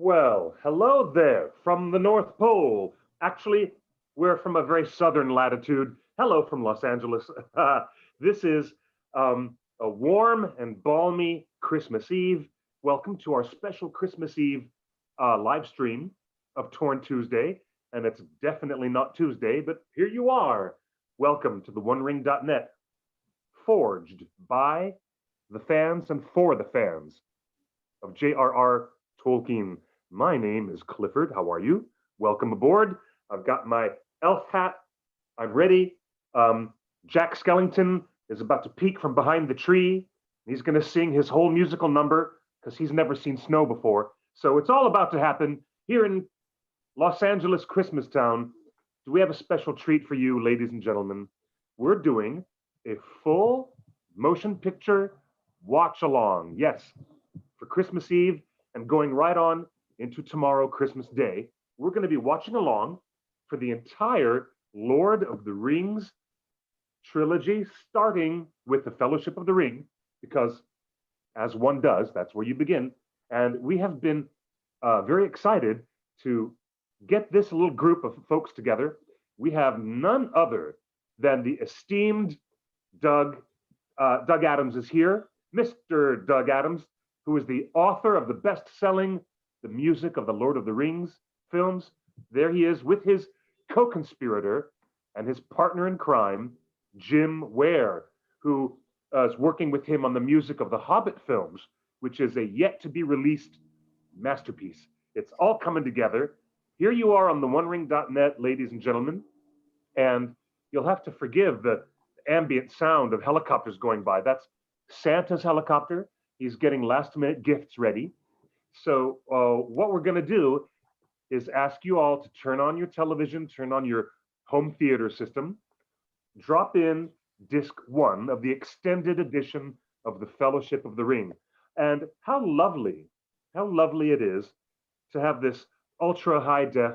Well, hello there from the North Pole. Actually, we're from a very southern latitude. Hello from Los Angeles. This is a warm and balmy Christmas Eve. Welcome to our special Christmas Eve live stream of Torn Tuesday. And it's definitely not Tuesday, but here you are. Welcome to the OneRing.net, forged by the fans and for the fans of J.R.R. Tolkien. My name is Clifford. How are you? Welcome aboard. I've got my elf hat. I'm ready. Jack Skellington is about to peek from behind the tree. He's going to sing his whole musical number because he's never seen snow before. So it's all about to happen here in Los Angeles, Christmas Town. Do we have a special treat for you, ladies and gentlemen? We're doing a full motion picture watch along. Yes, for Christmas Eve and going right on into tomorrow, Christmas Day, we're going to be watching along for the entire Lord of the Rings trilogy, starting with the Fellowship of the Ring, because as one does, that's where you begin. And we have been very excited to get this little group of folks together. We have none other than the esteemed Doug. Doug Adams is here, Mr. Doug Adams, who is the author of the best-selling The Music of the Lord of the Rings films. There he is with his co-conspirator and his partner in crime, Jim Ware, who is working with him on the music of the Hobbit films, which is a yet-to-be-released masterpiece. It's all coming together. Here you are on the OneRing.net, ladies and gentlemen, and you'll have to forgive the ambient sound of helicopters going by. That's Santa's helicopter. He's getting last-minute gifts ready. So what we're going to do is ask you all to turn on your television, turn on your home theater system, drop in disc 1 of the extended edition of the Fellowship of the Ring. And how lovely it is to have this ultra high def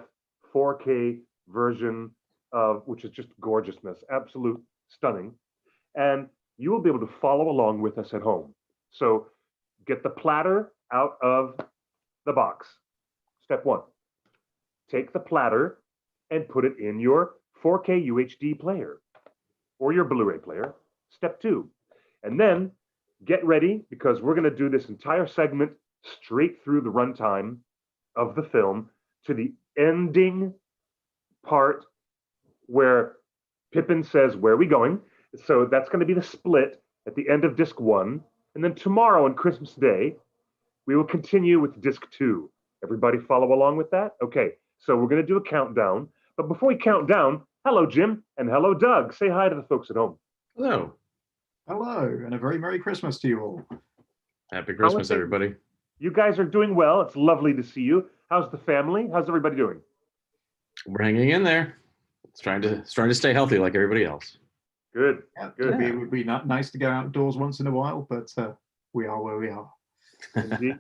4K version of, which is just gorgeousness, absolute stunning. And you will be able to follow along with us at home. So get the platter out of the box. Step 1, take the platter and put it in your 4K UHD player or your Blu-ray player. Step 2, and then get ready, because we're going to do this entire segment straight through the runtime of the film to the ending part where Pippin says, "Where are we going?" So that's going to be the split at the end of disc 1. And then tomorrow on Christmas Day, we will continue with disc 2. Everybody follow along with that? Okay, so we're going to do a countdown. But before we count down, hello, Jim, and hello, Doug. Say hi to the folks at home. Hello. Hello, and a very Merry Christmas to you all. Happy Christmas, everybody. You guys are doing well. It's lovely to see you. How's the family? How's everybody doing? We're hanging in there. It's trying to stay healthy like everybody else. Good. Yeah, Good. It would be nice to go outdoors once in a while, but we are where we are. Indeed.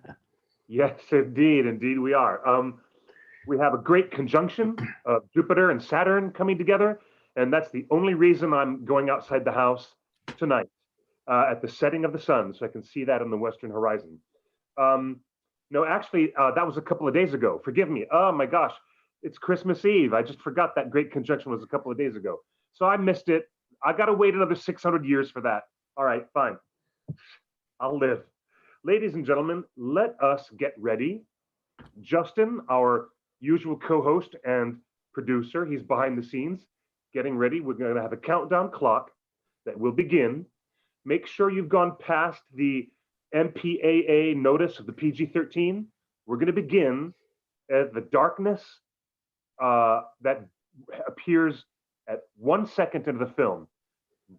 Yes, indeed we are. We have a great conjunction of Jupiter and Saturn coming together, and that's the only reason I'm going outside the house tonight at the setting of the sun, so I can see that on the western horizon. No, actually, that was a couple of days ago. Forgive me. Oh my gosh, it's Christmas Eve. I just forgot that great conjunction was a couple of days ago, so I missed it. I got to wait another 600 years for that. All right, fine. I'll live. Ladies and gentlemen, let us get ready. Justin, our usual co-host and producer, he's behind the scenes, getting ready. We're going to have a countdown clock that will begin. Make sure you've gone past the MPAA notice of the PG-13. We're going to begin at the darkness that appears at 1 second into the film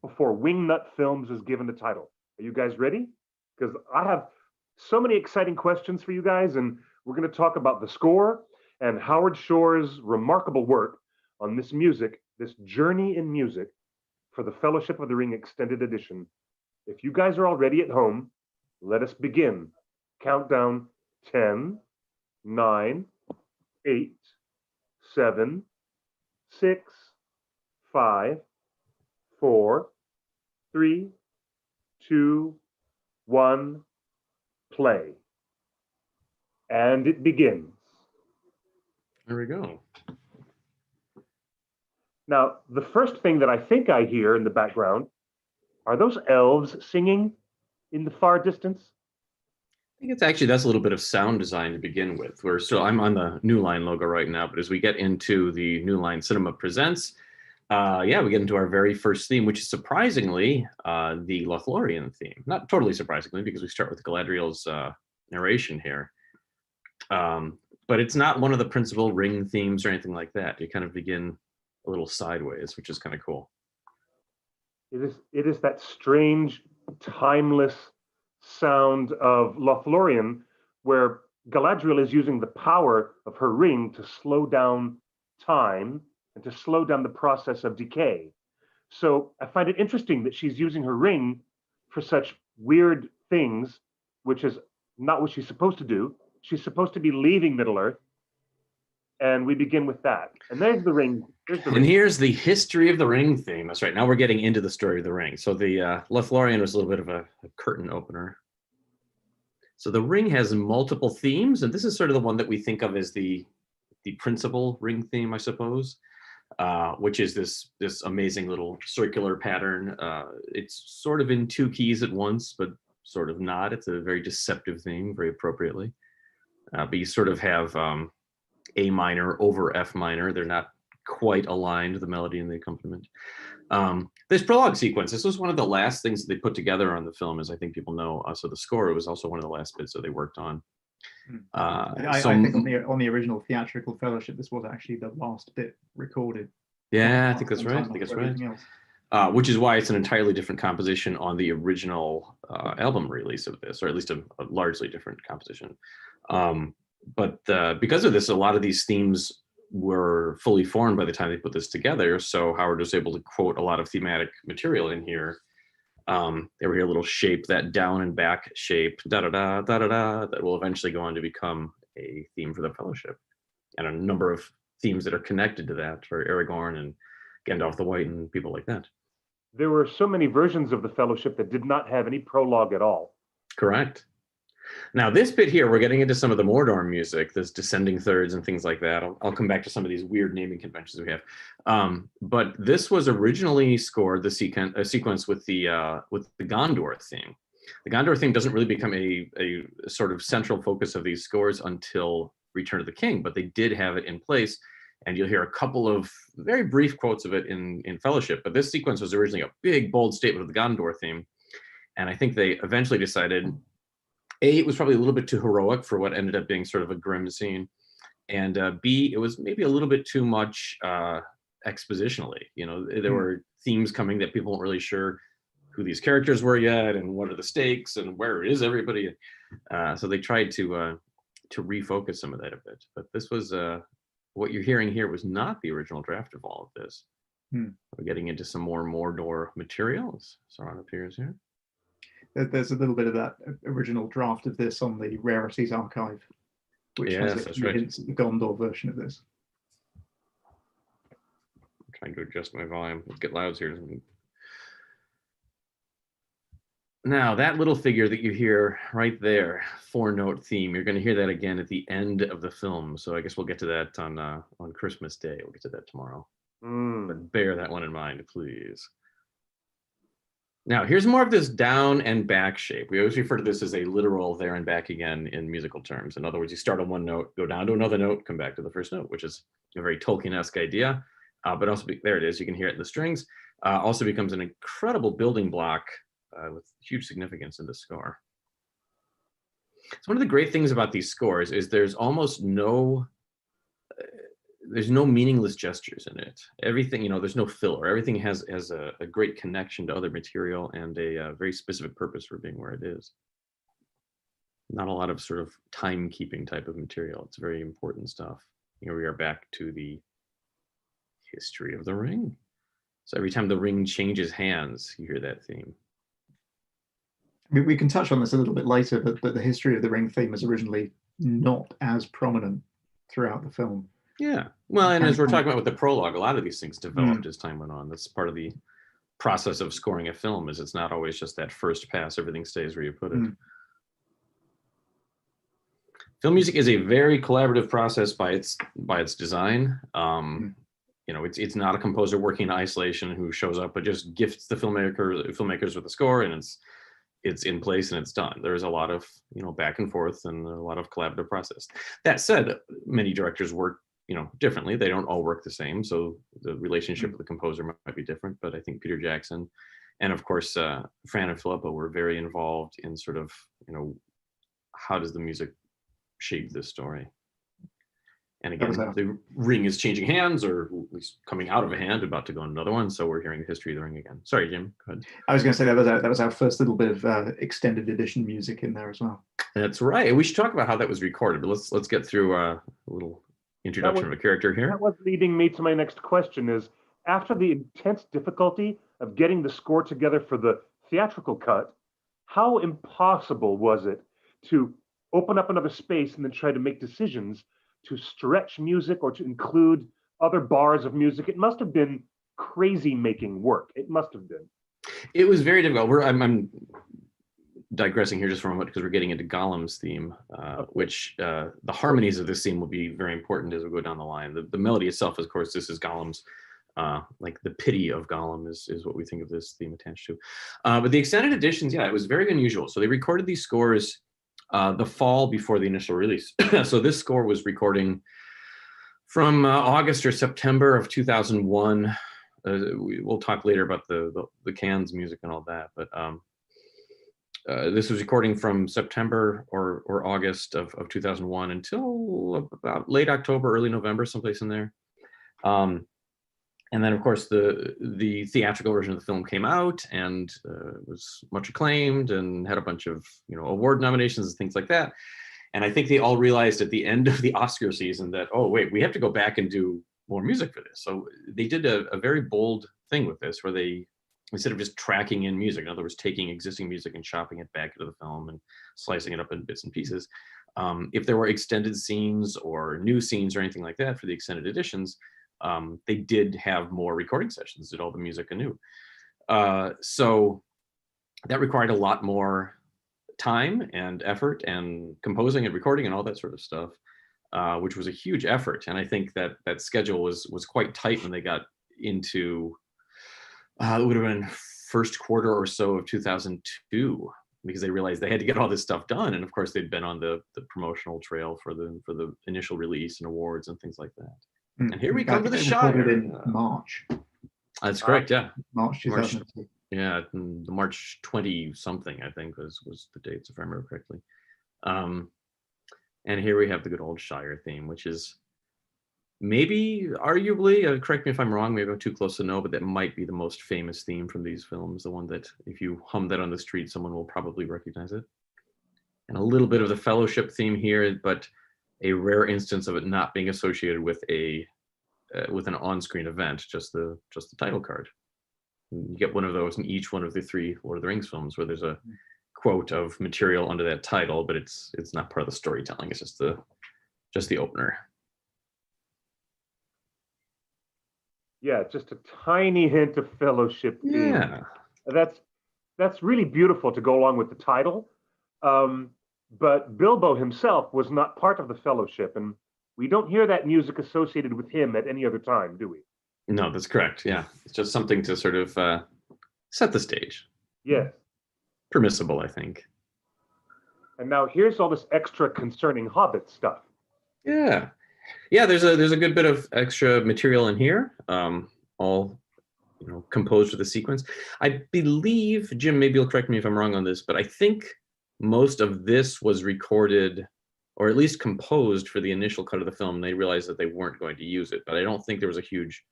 before Wingnut Films is given the title. Are you guys ready? Because I have so many exciting questions for you guys, and we're going to talk about the score and Howard Shore's remarkable work on this music, this journey in music for the Fellowship of the Ring Extended Edition. If you guys are all ready at home, let us begin. Countdown: 10, 9, 8, 7, 6, 5, 4, 3, 2, 1, play. And it begins. There we go. Now, the first thing that I think I hear in the background are those elves singing in the far distance. I think it's actually, that's a little bit of sound design to begin with. I'm on the New Line logo right now, but as we get into the New Line Cinema Presents, we get into our very first theme, which is surprisingly the Lothlorien theme. Not totally surprisingly, because we start with Galadriel's narration here. But it's not one of the principal Ring themes or anything like that. You kind of begin a little sideways, which is kind of cool. It is that strange, timeless sound of Lothlorien, where Galadriel is using the power of her ring to slow down time and to slow down the process of decay. So I find it interesting that she's using her ring for such weird things, which is not what she's supposed to do. She's supposed to be leaving Middle-earth, and we begin with that. And there's the ring. And here's the history of the Ring theme. That's right. Now we're getting into the story of the Ring. So the Lothlorien was a little bit of a curtain opener. So the Ring has multiple themes, and this is sort of the one that we think of as the principal Ring theme, I suppose, which is this amazing little circular pattern. It's sort of in two keys at once, but sort of not. It's a very deceptive theme, very appropriately. But you sort of have A minor over F minor. They're not quite aligned, the melody and the accompaniment. This prologue sequence, this was one of the last things that they put together on the film, as I think people know. So the score was also one of the last bits that they worked on. I think on the original theatrical Fellowship, this was actually the last bit recorded. Yeah, I think that's right. Which is why it's an entirely different composition on the original album release of this, or at least a largely different composition. But because of this, a lot of these themes were fully formed by the time they put this together. So Howard was able to quote a lot of thematic material in here. They were here a little shape, that down and back shape, da-da-da, da-da-da, that will eventually go on to become a theme for the Fellowship. And a number of themes that are connected to that for Aragorn and Gandalf the White and people like that. There were so many versions of the Fellowship that did not have any prologue at all. Correct. Now, this bit here, we're getting into some of the Mordor music, this descending thirds and things like that. I'll come back to some of these weird naming conventions we have. But this was originally scored, the sequence with the Gondor theme. The Gondor theme doesn't really become a sort of central focus of these scores until Return of the King, but they did have it in place. And you'll hear a couple of very brief quotes of it in Fellowship. But this sequence was originally a big, bold statement of the Gondor theme. And I think they eventually decided, A, it was probably a little bit too heroic for what ended up being sort of a grim scene. And B, it was maybe a little bit too much expositionally. You know, there were themes coming that people weren't really sure who these characters were yet, and what are the stakes, and where is everybody. So they tried to refocus some of that a bit. But this was, what you're hearing here was not the original draft of all of this. We're getting into some more Mordor materials. Sauron appears here. There's a little bit of that original draft of this on the Rarities archive, which has a few hints of the Gondor version of this. I'm trying to adjust my volume. Let's get loud here. Now, that little figure that you hear right there, 4-note theme, you're going to hear that again at the end of the film. So I guess we'll get to that on Christmas Day. We'll get to that tomorrow. But bear that one in mind, please. Now, here's more of this down and back shape. We always refer to this as a literal there and back again in musical terms. In other words, you start on one note, go down to another note, come back to the first note, which is a very Tolkien-esque idea. But also, there it is. You can hear it in the strings. Also becomes an incredible building block with huge significance in the score. So one of the great things about these scores is there's almost no meaningless gestures in it. Everything, you know, there's no filler. Everything has a great connection to other material and a very specific purpose for being where it is. Not a lot of sort of timekeeping type of material. It's very important stuff. Here we are back to the history of the ring. So every time the ring changes hands, you hear that theme. We can touch on this a little bit later, but the history of the ring theme is originally not as prominent throughout the film. Yeah, well, and as we're talking about with the prologue, a lot of these things developed as time went on. That's part of the process of scoring a film, is it's not always just that first pass, everything stays where you put it. Film music is a very collaborative process by its design. It's not a composer working in isolation who shows up but just gifts the filmmakers with a score, and it's in place and it's done. There's a lot of back and forth and a lot of collaborative process. That said, many directors work differently. They don't all work the same, so the relationship with the composer might be different. But I think Peter Jackson and of course Fran and Philippa were very involved in sort of how does the music shape this story. And again, the ring is changing hands, or at least coming out of a hand, about to go on another one. So we're hearing the history of the ring again. Sorry, Jim, go ahead. I was going to say that was our first little bit of extended edition music in there as well. That's right. We should talk about how that was recorded, but let's get through a little introduction of a character here. That was leading me to my next question: is after the intense difficulty of getting the score together for the theatrical cut, how impossible was it to open up another space and then try to make decisions to stretch music or to include other bars of music? It must have been crazy making work. It must have been. It was very difficult. I'm digressing here just for a moment because we're getting into Gollum's theme, which the harmonies of this theme will be very important as we go down the line. The melody itself, of course, this is Gollum's, like the pity of Gollum is what we think of this theme attached to. But the extended editions, it was very unusual. So they recorded these scores the fall before the initial release. So this score was recording from August or September of 2001. We'll talk later about the Cannes music and all that, but this was recording from September or August of 2001 until about late October, early November, someplace in there. And then, of course, the theatrical version of the film came out and was much acclaimed and had a bunch of award nominations and things like that. And I think they all realized at the end of the Oscar season that, oh wait, we have to go back and do more music for this. So they did a very bold thing with this, where they, instead of just tracking in music, in other words, taking existing music and chopping it back into the film and slicing it up in bits and pieces, if there were extended scenes or new scenes or anything like that for the extended editions, they did have more recording sessions, did all the music anew. So that required a lot more time and effort and composing and recording and all that sort of stuff, which was a huge effort. And I think that schedule was quite tight when they got into, it would have been first quarter or so of 2002, because they realized they had to get all this stuff done. And of course they'd been on the promotional trail for the initial release and awards and things like that. And here we come to the Shire. In March. That's correct, yeah. March 2002. Yeah, the March 20 something, I think, was the dates, if I remember correctly. And here we have the good old Shire theme, which is maybe, arguably, correct me if I'm wrong, maybe I'm too close to know, but that might be the most famous theme from these films, the one that if you hum that on the street, someone will probably recognize it. And a little bit of the Fellowship theme here, but a rare instance of it not being associated with an on-screen event, just the title card. You get one of those in each one of the 3 Lord of the Rings films, where there's a quote of material under that title, but it's not part of the storytelling. It's just the opener. Yeah, just a tiny hint of Fellowship theme. Yeah, that's really beautiful to go along with the title. But Bilbo himself was not part of the Fellowship, and we don't hear that music associated with him at any other time, do we? No, that's correct. Yeah, it's just something to sort of set the stage. Yes. Permissible, I think. And now here's all this extra concerning Hobbit stuff. Yeah. There's a good bit of extra material in here, all composed for the sequence. I believe, Jim, maybe you'll correct me if I'm wrong on this, but I think most of this was recorded, or at least composed, for the initial cut of the film. They realized that they weren't going to use it, but I don't think there was a huge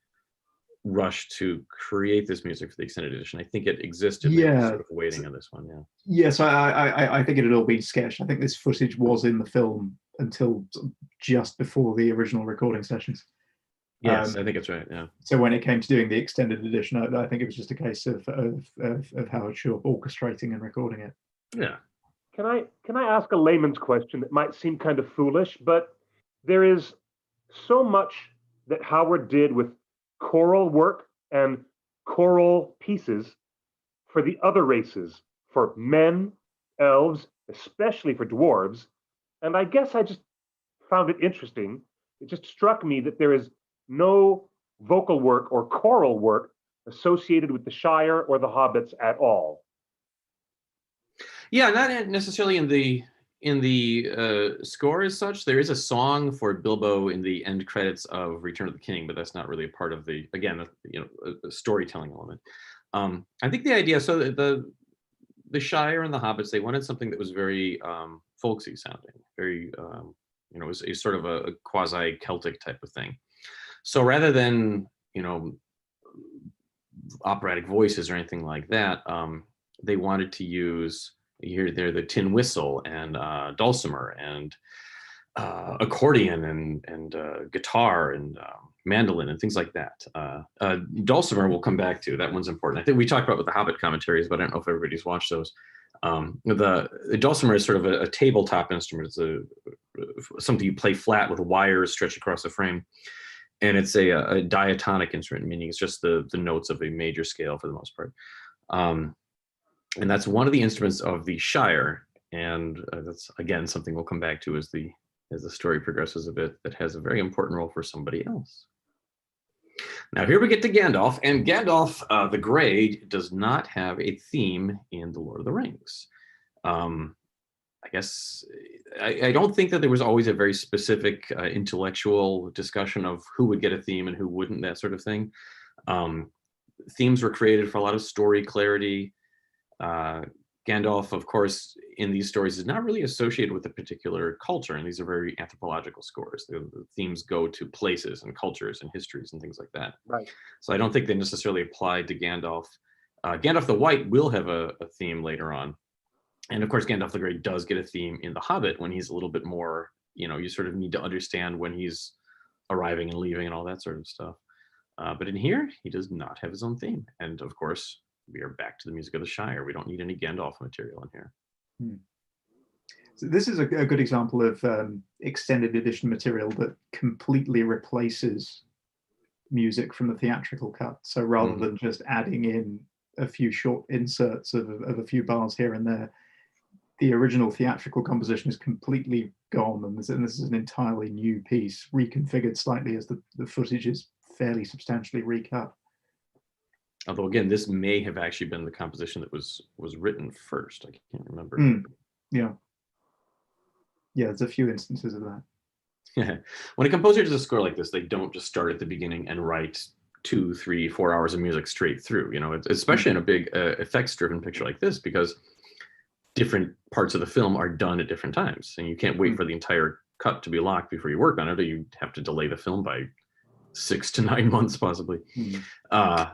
rush to create this music for the extended edition. I think it existed. Yeah, they were sort of waiting on this one. Yeah. Yes, I think it had all been sketched. I think this footage was in the film until just before the original recording sessions. Yes, I think it's right. Yeah. So when it came to doing the extended edition, I think it was just a case of Howard Shore orchestrating and recording it. Yeah. Can I ask a layman's question that might seem kind of foolish, but there is so much that Howard did with choral work and choral pieces for the other races, for men, elves, especially for dwarves, And I guess I just found it interesting. It just struck me that there is no vocal work or choral work associated with the Shire or the Hobbits at all. Yeah, not necessarily in the score as such. There is a song for Bilbo in the end credits of Return of the King, but that's not really a part of the, again, a storytelling element. I think the idea, so the Shire and the Hobbits, they wanted something that was very folksy sounding, very, it was sort of a quasi Celtic type of thing. So rather than, operatic voices or anything like that, they wanted to use, you hear there, the tin whistle and dulcimer and accordion and guitar and mandolin and things like that. Dulcimer we'll come back to. That one's important. I think we talked about with the Hobbit commentaries, but I don't know if everybody's watched those. The dulcimer is sort of a tabletop instrument. It's something you play flat with wires stretched across the frame. And it's a diatonic instrument, meaning it's just the notes of a major scale for the most part. And that's one of the instruments of the Shire. And that's, again, something we'll come back to as the story progresses a bit, that has a very important role for somebody else. Now here we get to Gandalf, and Gandalf the Grey does not have a theme in The Lord of the Rings. I guess I don't think that there was always a very specific intellectual discussion of who would get a theme and who wouldn't, that sort of thing. Themes were created for a lot of story clarity. Gandalf, of course, in these stories is not really associated with a particular culture, and these are very anthropological scores. The themes go to places and cultures and histories and things like that. Right. So I don't think they necessarily applied to Gandalf. Gandalf the White will have a theme later on. And of course, Gandalf the Grey does get a theme in The Hobbit when he's a little bit more, you sort of need to understand when he's arriving and leaving and all that sort of stuff. But in here, he does not have his own theme. And of course, we are back to the music of the Shire. We don't need any Gandalf material in here. So this is a good example of extended edition material that completely replaces music from the theatrical cut. So rather than just adding in a few short inserts of a few bars here and there, the original theatrical composition is completely gone, and this is an entirely new piece, reconfigured slightly as the footage is fairly substantially recut. Although again, this may have actually been the composition that was written first. I can't remember. Yeah, there's a few instances of that. When a composer does a score like this, they don't just start at the beginning and write 2, 3, 4 hours of music straight through. Especially in a big effects-driven picture like this, because different parts of the film are done at different times, and you can't wait for the entire cut to be locked before you work on it, or you have to delay the film by 6 to 9 months possibly. Unlike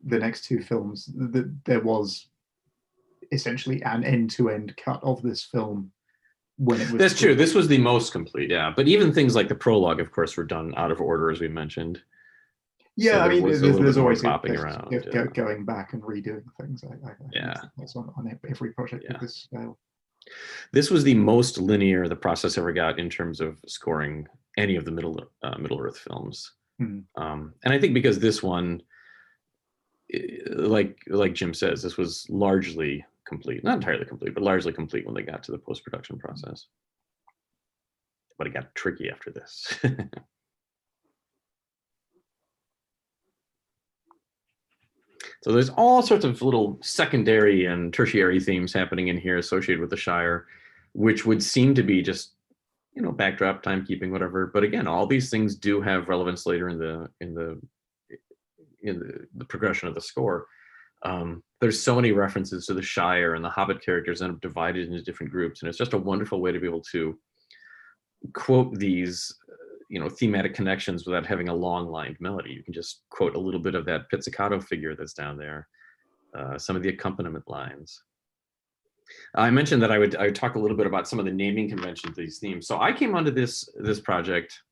the next two films, there was essentially an end-to-end cut of this film when it was. That's true. This was the most complete, yeah. But even things like the prologue, of course, were done out of order, as we mentioned. Yeah, so I mean, there's always popping around, going back and redoing things. That's on every project of this scale. This was the most linear the process ever got in terms of scoring any of the Middle-earth films. And I think because this one, like Jim says, this was largely complete, not entirely complete, but largely complete when they got to the post-production process. But it got tricky after this. So there's all sorts of little secondary and tertiary themes happening in here associated with the Shire, which would seem to be just, backdrop, timekeeping, whatever. But again, all these things do have relevance later in the progression of the score. There's so many references to the Shire, and the Hobbit characters end up divided into different groups, and it's just a wonderful way to be able to quote these thematic connections without having a long-lined melody. You can just quote a little bit of that pizzicato figure that's down there, some of the accompaniment lines. I mentioned that I would talk a little bit about some of the naming conventions of these themes. So I came onto this project.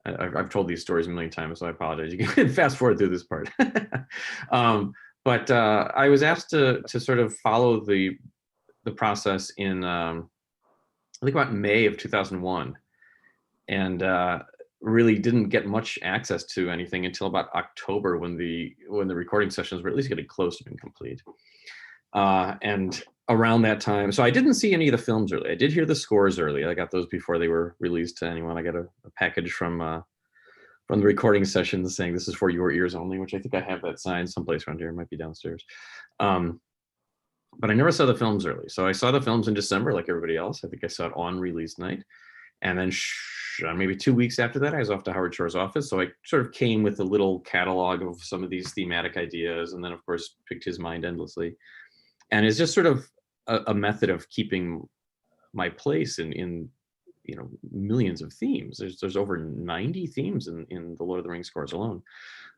I've told these stories a million times, so I apologize. You can fast forward through this part. But I was asked to sort of follow the process in I think about May of 2001. And really didn't get much access to anything until about October, when the recording sessions were at least getting close to being complete. And around that time. So I didn't see any of the films early. I did hear the scores early. I got those before they were released to anyone. I got a package from the recording sessions saying this is for your ears only, which I think I have that sign someplace around here. It might be downstairs. But I never saw the films early. So I saw the films in December like everybody else. I think I saw it on release night. And then maybe 2 weeks after that, I was off to Howard Shore's office. So I sort of came with a little catalog of some of these thematic ideas, and then of course picked his mind endlessly. And it's just sort of a method of keeping my place in millions of themes. There's over 90 themes in the Lord of the Rings scores alone.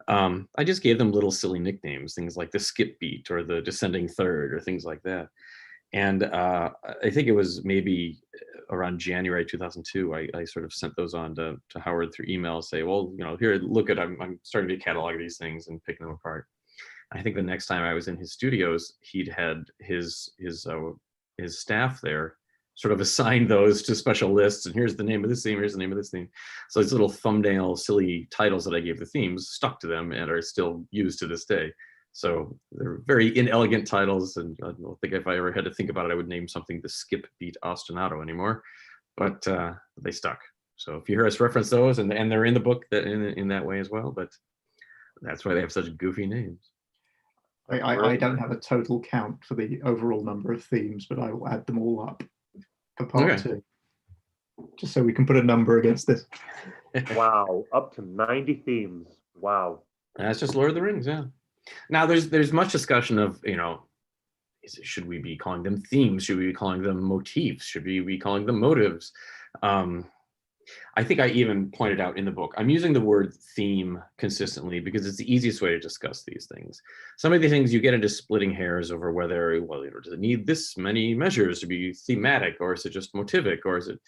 I just gave them little silly nicknames, things like the skip beat or the descending third or things like that. And I think it was maybe around January 2002, I sort of sent those on to Howard through email, say, well, here, look at, I'm starting to catalog these things and picking them apart. I think the next time I was in his studios, he'd had his staff there sort of assign those to special lists, and here's the name of this theme, here's the name of this theme. So these little thumbnail silly titles that I gave the themes stuck to them and are still used to this day. So they're very inelegant titles, and I don't think if I ever had to think about it, I would name something the Skip Beat Ostinato anymore, but they stuck. So if you hear us reference those, and they're in the book in that way as well, but that's why they have such goofy names. I don't have a total count for the overall number of themes, but I will add them all up for part two, just so we can put a number against this. Wow, up to 90 themes. Wow. That's just Lord of the Rings, yeah. Now there's much discussion of, should we be calling them themes? Should we be calling them motifs? Should we be calling them motives? I think I even pointed out in the book, I'm using the word theme consistently because it's the easiest way to discuss these things. Some of the things you get into splitting hairs over whether, does it need this many measures to be thematic, or is it just motivic, or is it,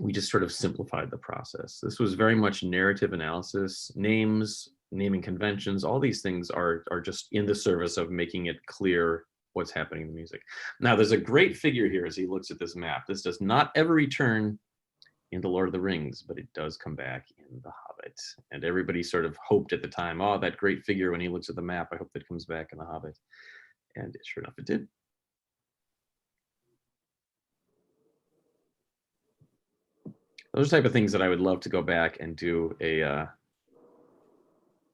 we just sort of simplified the process. This was very much narrative analysis, names, naming conventions, all these things are just in the service of making it clear what's happening in the music. Now, there's a great figure here as he looks at this map. This does not ever return in the Lord of the Rings, but it does come back in The Hobbit. And everybody sort of hoped at the time, oh, that great figure when he looks at the map, I hope that comes back in The Hobbit. And sure enough, it did. Those are the type of things that I would love to go back and do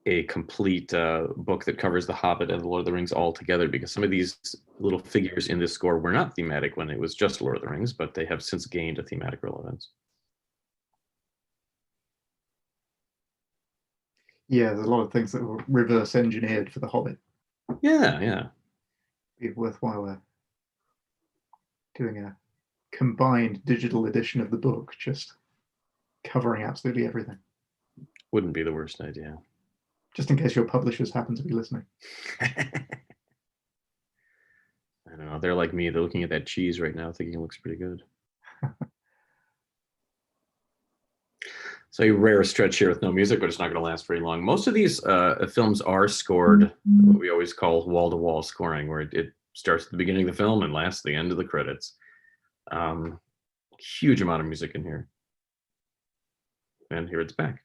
a complete book that covers The Hobbit and The Lord of the Rings all together, because some of these little figures in this score were not thematic when it was just Lord of the Rings, but they have since gained a thematic relevance. Yeah, there's a lot of things that were reverse engineered for The Hobbit. Yeah. It'd be worthwhile doing a combined digital edition of the book, just covering absolutely everything. Wouldn't be the worst idea. Just in case your publishers happen to be listening. I don't know. They're like me. They're looking at that cheese right now, thinking it looks pretty good. So a rare stretch here with no music, but it's not going to last very long. Most of these films are scored, what we always call wall-to-wall scoring, where it starts at the beginning of the film and lasts the end of the credits. Huge amount of music in here. And here it's back.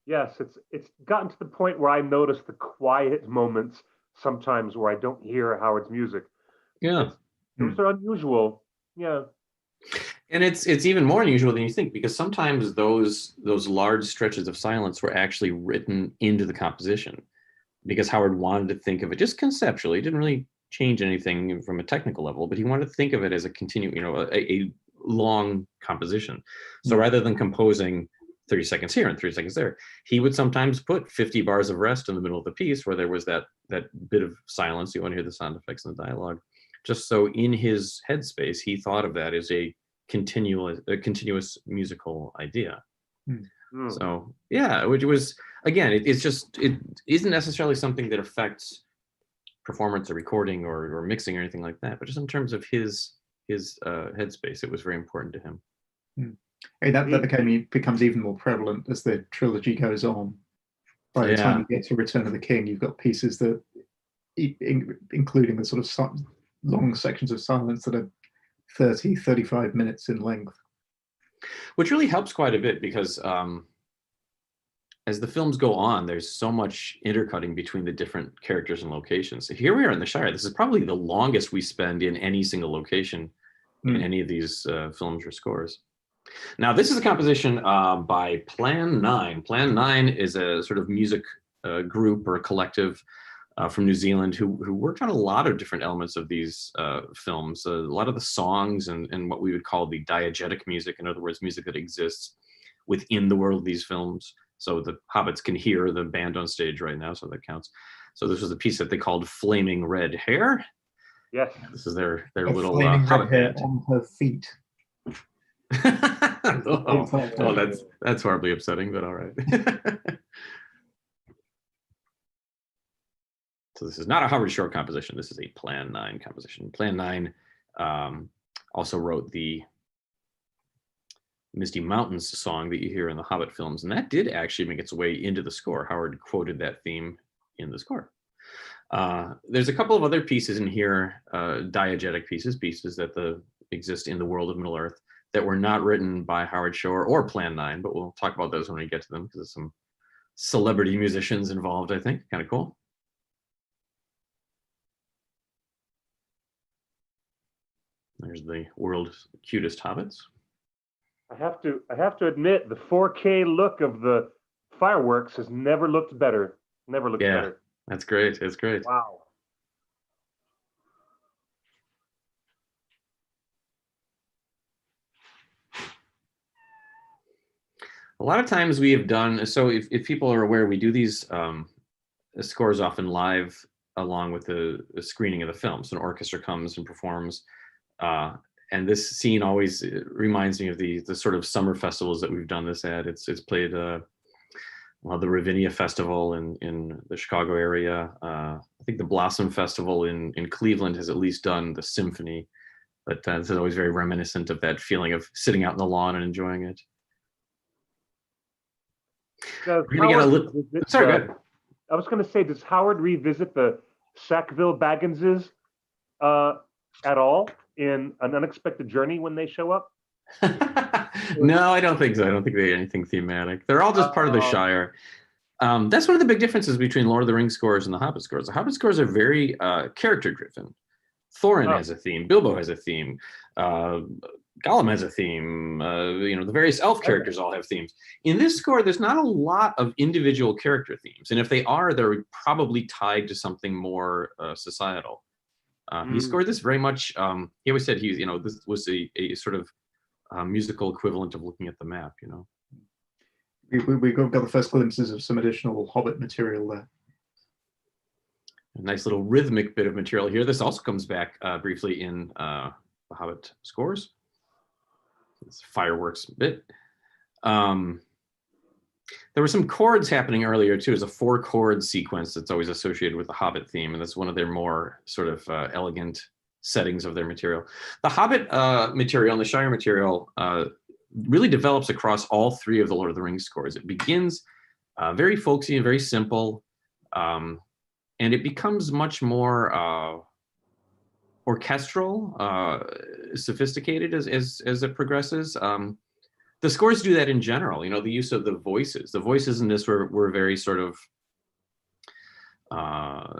Yes, it's gotten to the point where I notice the quiet moments sometimes where I don't hear Howard's music. Yeah. Those are unusual. Yeah. And it's even more unusual than you think, because sometimes those large stretches of silence were actually written into the composition, because Howard wanted to think of it just conceptually. He didn't really change anything from a technical level, but he wanted to think of it as a a long composition. So rather than composing 30 seconds here and 30 seconds there, he would sometimes put 50 bars of rest in the middle of the piece where there was that bit of silence. You want to hear the sound effects and the dialogue, just so in his headspace he thought of that as a continuous musical idea. So yeah, which was, again, it isn't necessarily something that affects performance or recording or mixing or anything like that, but just in terms of his headspace, it was very important to him. That becomes even more prevalent as the trilogy goes on. By the time you get to Return of the King, you've got pieces that, including the sort of long sections of silence that are 30, 35 minutes in length. Which really helps quite a bit, because as the films go on, there's so much intercutting between the different characters and locations. So here we are in the Shire. This is probably the longest we spend in any single location in any of these films or scores. Now, this is a composition by Plan 9. Plan 9 is a sort of music group or a collective from New Zealand who worked on a lot of different elements of these films. A lot of the songs and what we would call the diegetic music, in other words, music that exists within the world of these films. So the hobbits can hear the band on stage right now, so that counts. So this was a piece that they called Flaming Red Hair. Yes. This is their A little flaming hobbit red hair band. on her feet. Oh, that's horribly upsetting, but all right. So this is not a Howard Shore composition. This is a Plan 9 composition. Plan 9 also wrote the Misty Mountains song that you hear in the Hobbit films, and that did actually make its way into the score. Howard quoted that theme in the score. There's a couple of other pieces in here, diegetic pieces that exist in the world of Middle Earth that were not written by Howard Shore or Plan 9, but we'll talk about those when we get to them because there's some celebrity musicians involved, I think. Kind of cool. There's the world's cutest hobbits. I have to admit, the 4K look of the fireworks has never looked better. Never looked better. That's great. It's great. Wow. A lot of times we have done, so if people are aware, we do these scores often live along with the screening of the film. So an orchestra comes and performs. And this scene always reminds me of the sort of summer festivals that we've done this at. It's played the Ravinia Festival in the Chicago area. I think the Blossom Festival in Cleveland has at least done the symphony, but this is always very reminiscent of that feeling of sitting out on the lawn and enjoying it. Sorry, go ahead. I was going to say, does Howard revisit the Sackville Bagginses at all in An Unexpected Journey when they show up? No, I don't think so. I don't think they have anything thematic. They're all just part of the Shire. That's one of the big differences between Lord of the Rings scores and the Hobbit scores. The Hobbit scores are very character-driven. Thorin has a theme. Bilbo has a theme. Gollum has a theme. The various elf characters all have themes. In this score, there's not a lot of individual character themes, and if they are, they're probably tied to something more societal. He scored this very much. He always said this was a sort of musical equivalent of looking at the map. We got the first glimpses of some additional Hobbit material there. A nice little rhythmic bit of material here. This also comes back briefly in the Hobbit scores. This fireworks bit. There were some chords happening earlier too. There's a 4-chord sequence that's always associated with the Hobbit theme, and that's one of their more sort of elegant settings of their material. The Hobbit material and the Shire material really develops across all 3 of the Lord of the Rings scores. It begins very folksy and very simple, and it becomes much more orchestral, sophisticated as it progresses. The scores do that in general. The use of the voices. The voices in this were very sort of,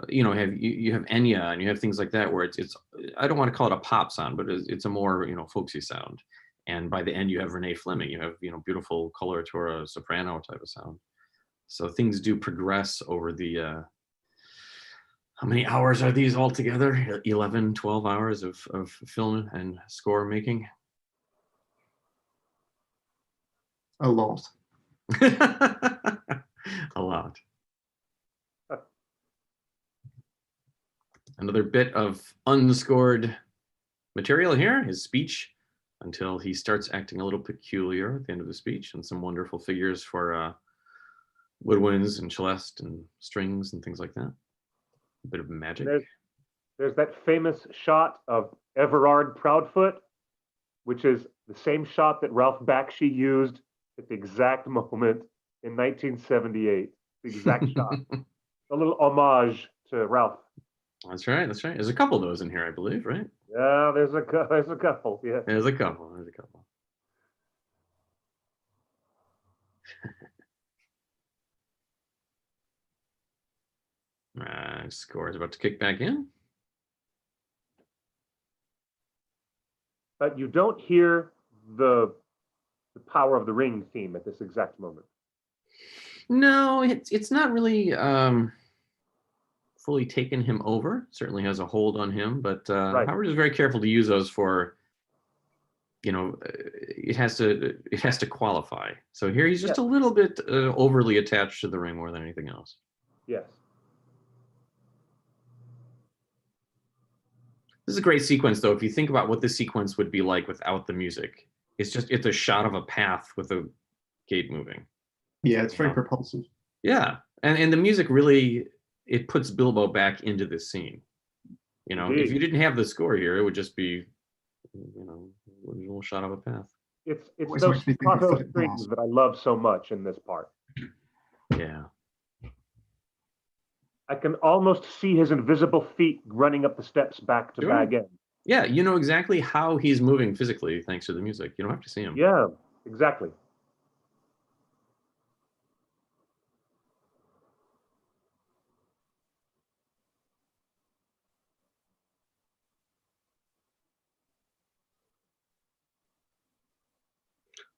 you have Enya and you have things like that where it's I don't want to call it a pop sound, but it's a more folksy sound. And by the end, you have Renee Fleming. You have beautiful coloratura soprano type of sound. So things do progress over the. How many hours are these all together? 11, 12 hours of film and score making. A lot. A lot. Another bit of unscored material here, his speech, until he starts acting a little peculiar at the end of the speech, and some wonderful figures for woodwinds and celeste and strings and things like that. A bit of magic. There's that famous shot of Everard Proudfoot, which is the same shot that Ralph Bakshi used at the exact moment in 1978. The exact shot. A little homage to Ralph. That's right. There's a couple of those in here, I believe, right? Yeah, there's a couple. Yeah. There's a couple. Score is about to kick back in. But you don't hear the Power of the Ring theme at this exact moment. No, it's not really fully taken him over. Certainly has a hold on him, but Right. Howard is very careful to use those for, it has to qualify. So here he's just a little bit overly attached to the ring more than anything else. Yes. This is a great sequence, though. If you think about what this sequence would be like without the music, it's a shot of a path with a gate moving. Yeah, it's very propulsive. Yeah, and the music really, it puts Bilbo back into this scene. If you didn't have the score here, it would just be, a little shot of a path. It's those staccato strings that I love so much in this part. Yeah. I can almost see his invisible feet running up the steps back to Bag End. Yeah, you know exactly how he's moving physically thanks to the music. You don't have to see him. Yeah, exactly.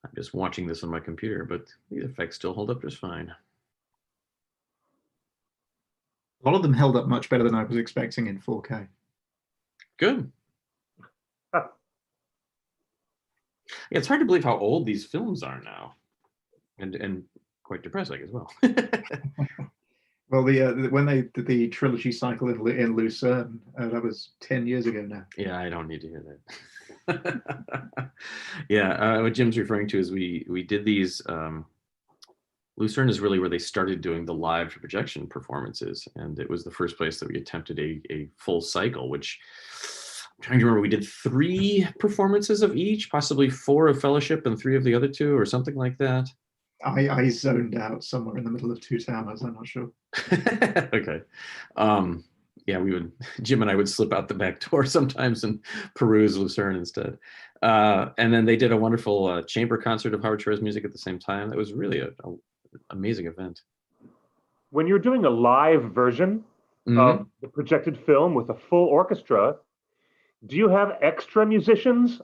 I'm just watching this on my computer, but the effects still hold up just fine. A lot of them held up much better than I was expecting in 4K. Good. Yeah, it's hard to believe how old these films are now, and quite depressing as well. Well, when they did the trilogy cycle in Lucerne, that was 10 years ago now. Yeah, I don't need to hear that. Yeah, what Jim's referring to is we did these. Lucerne is really where they started doing the live projection performances, and it was the first place that we attempted a full cycle, which I'm trying to remember. We did 3 performances of each, possibly 4 of Fellowship and 3 of the other 2, or something like that. I zoned out somewhere in the middle of Two Towers. I'm not sure. Okay. Yeah, Jim and I would slip out the back door sometimes and peruse Lucerne instead. And then they did a wonderful chamber concert of Howard Shore's music at the same time. That was really an amazing event. When you're doing a live version of the projected film with a full orchestra, do you have extra musicians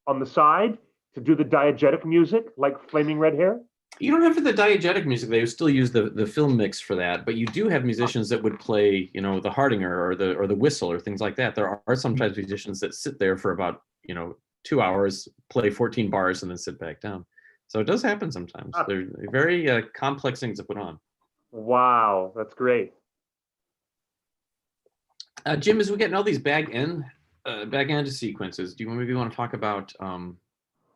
on the side to do the diegetic music, like Flaming Red Hair? You don't have the diegetic music. They would still use the film mix for that, but you do have musicians that would play, the Hardinger or the whistle or things like that. There are sometimes musicians that sit there for about 2 hours, play 14 bars, and then sit back down. So it does happen sometimes. They're very complex things to put on. Wow, that's great. Jim, as we get all these Bag End sequences, do you maybe want to talk about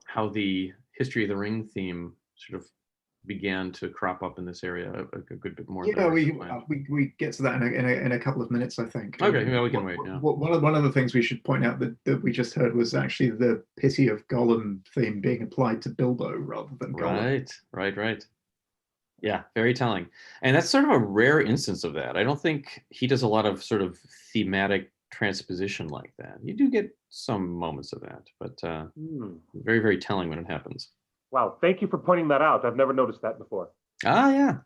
how the History of the Ring theme sort of began to crop up in this area a good bit more? Yeah, we get to that in a couple of minutes, I think. Okay, yeah, we can wait. Yeah. One of the things we should point out that we just heard was actually the Pity of Gollum theme being applied to Bilbo rather than Gollum. Right. Yeah, very telling. And that's sort of a rare instance of that. I don't think he does a lot of sort of thematic transposition like that. You do get some moments of that, but very, very telling when it happens. Wow, thank you for pointing that out. I've never noticed that before. Ah, yeah.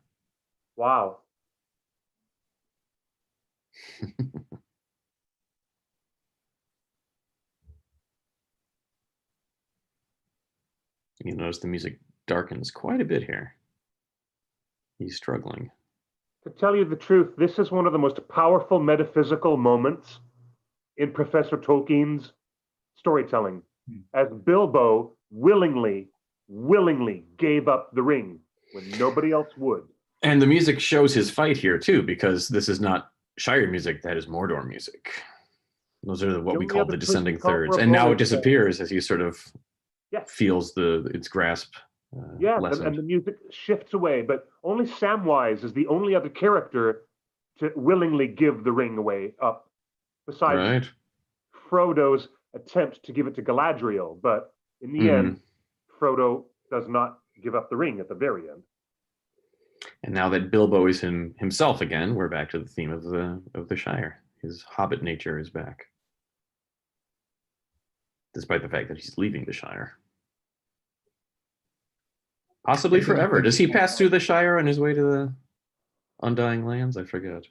Wow. You notice the music darkens quite a bit here. He's struggling. To tell you the truth, this is one of the most powerful metaphysical moments in Professor Tolkien's storytelling, as Bilbo willingly gave up the ring when nobody else would. And the music shows his fight here too, because this is not Shire music, that is Mordor music. Those are what we call the descending thirds. And now it disappears as he sort of feels its grasp. And the music shifts away, but only Samwise is the only other character to willingly give the ring away up, besides Frodo's attempt to give it to Galadriel. But in the end, Frodo does not give up the ring at the very end. And now that Bilbo is himself again, we're back to the theme of the Shire. His hobbit nature is back, despite the fact that he's leaving the Shire. Possibly forever. Does he pass through the Shire on his way to the Undying Lands? I forget.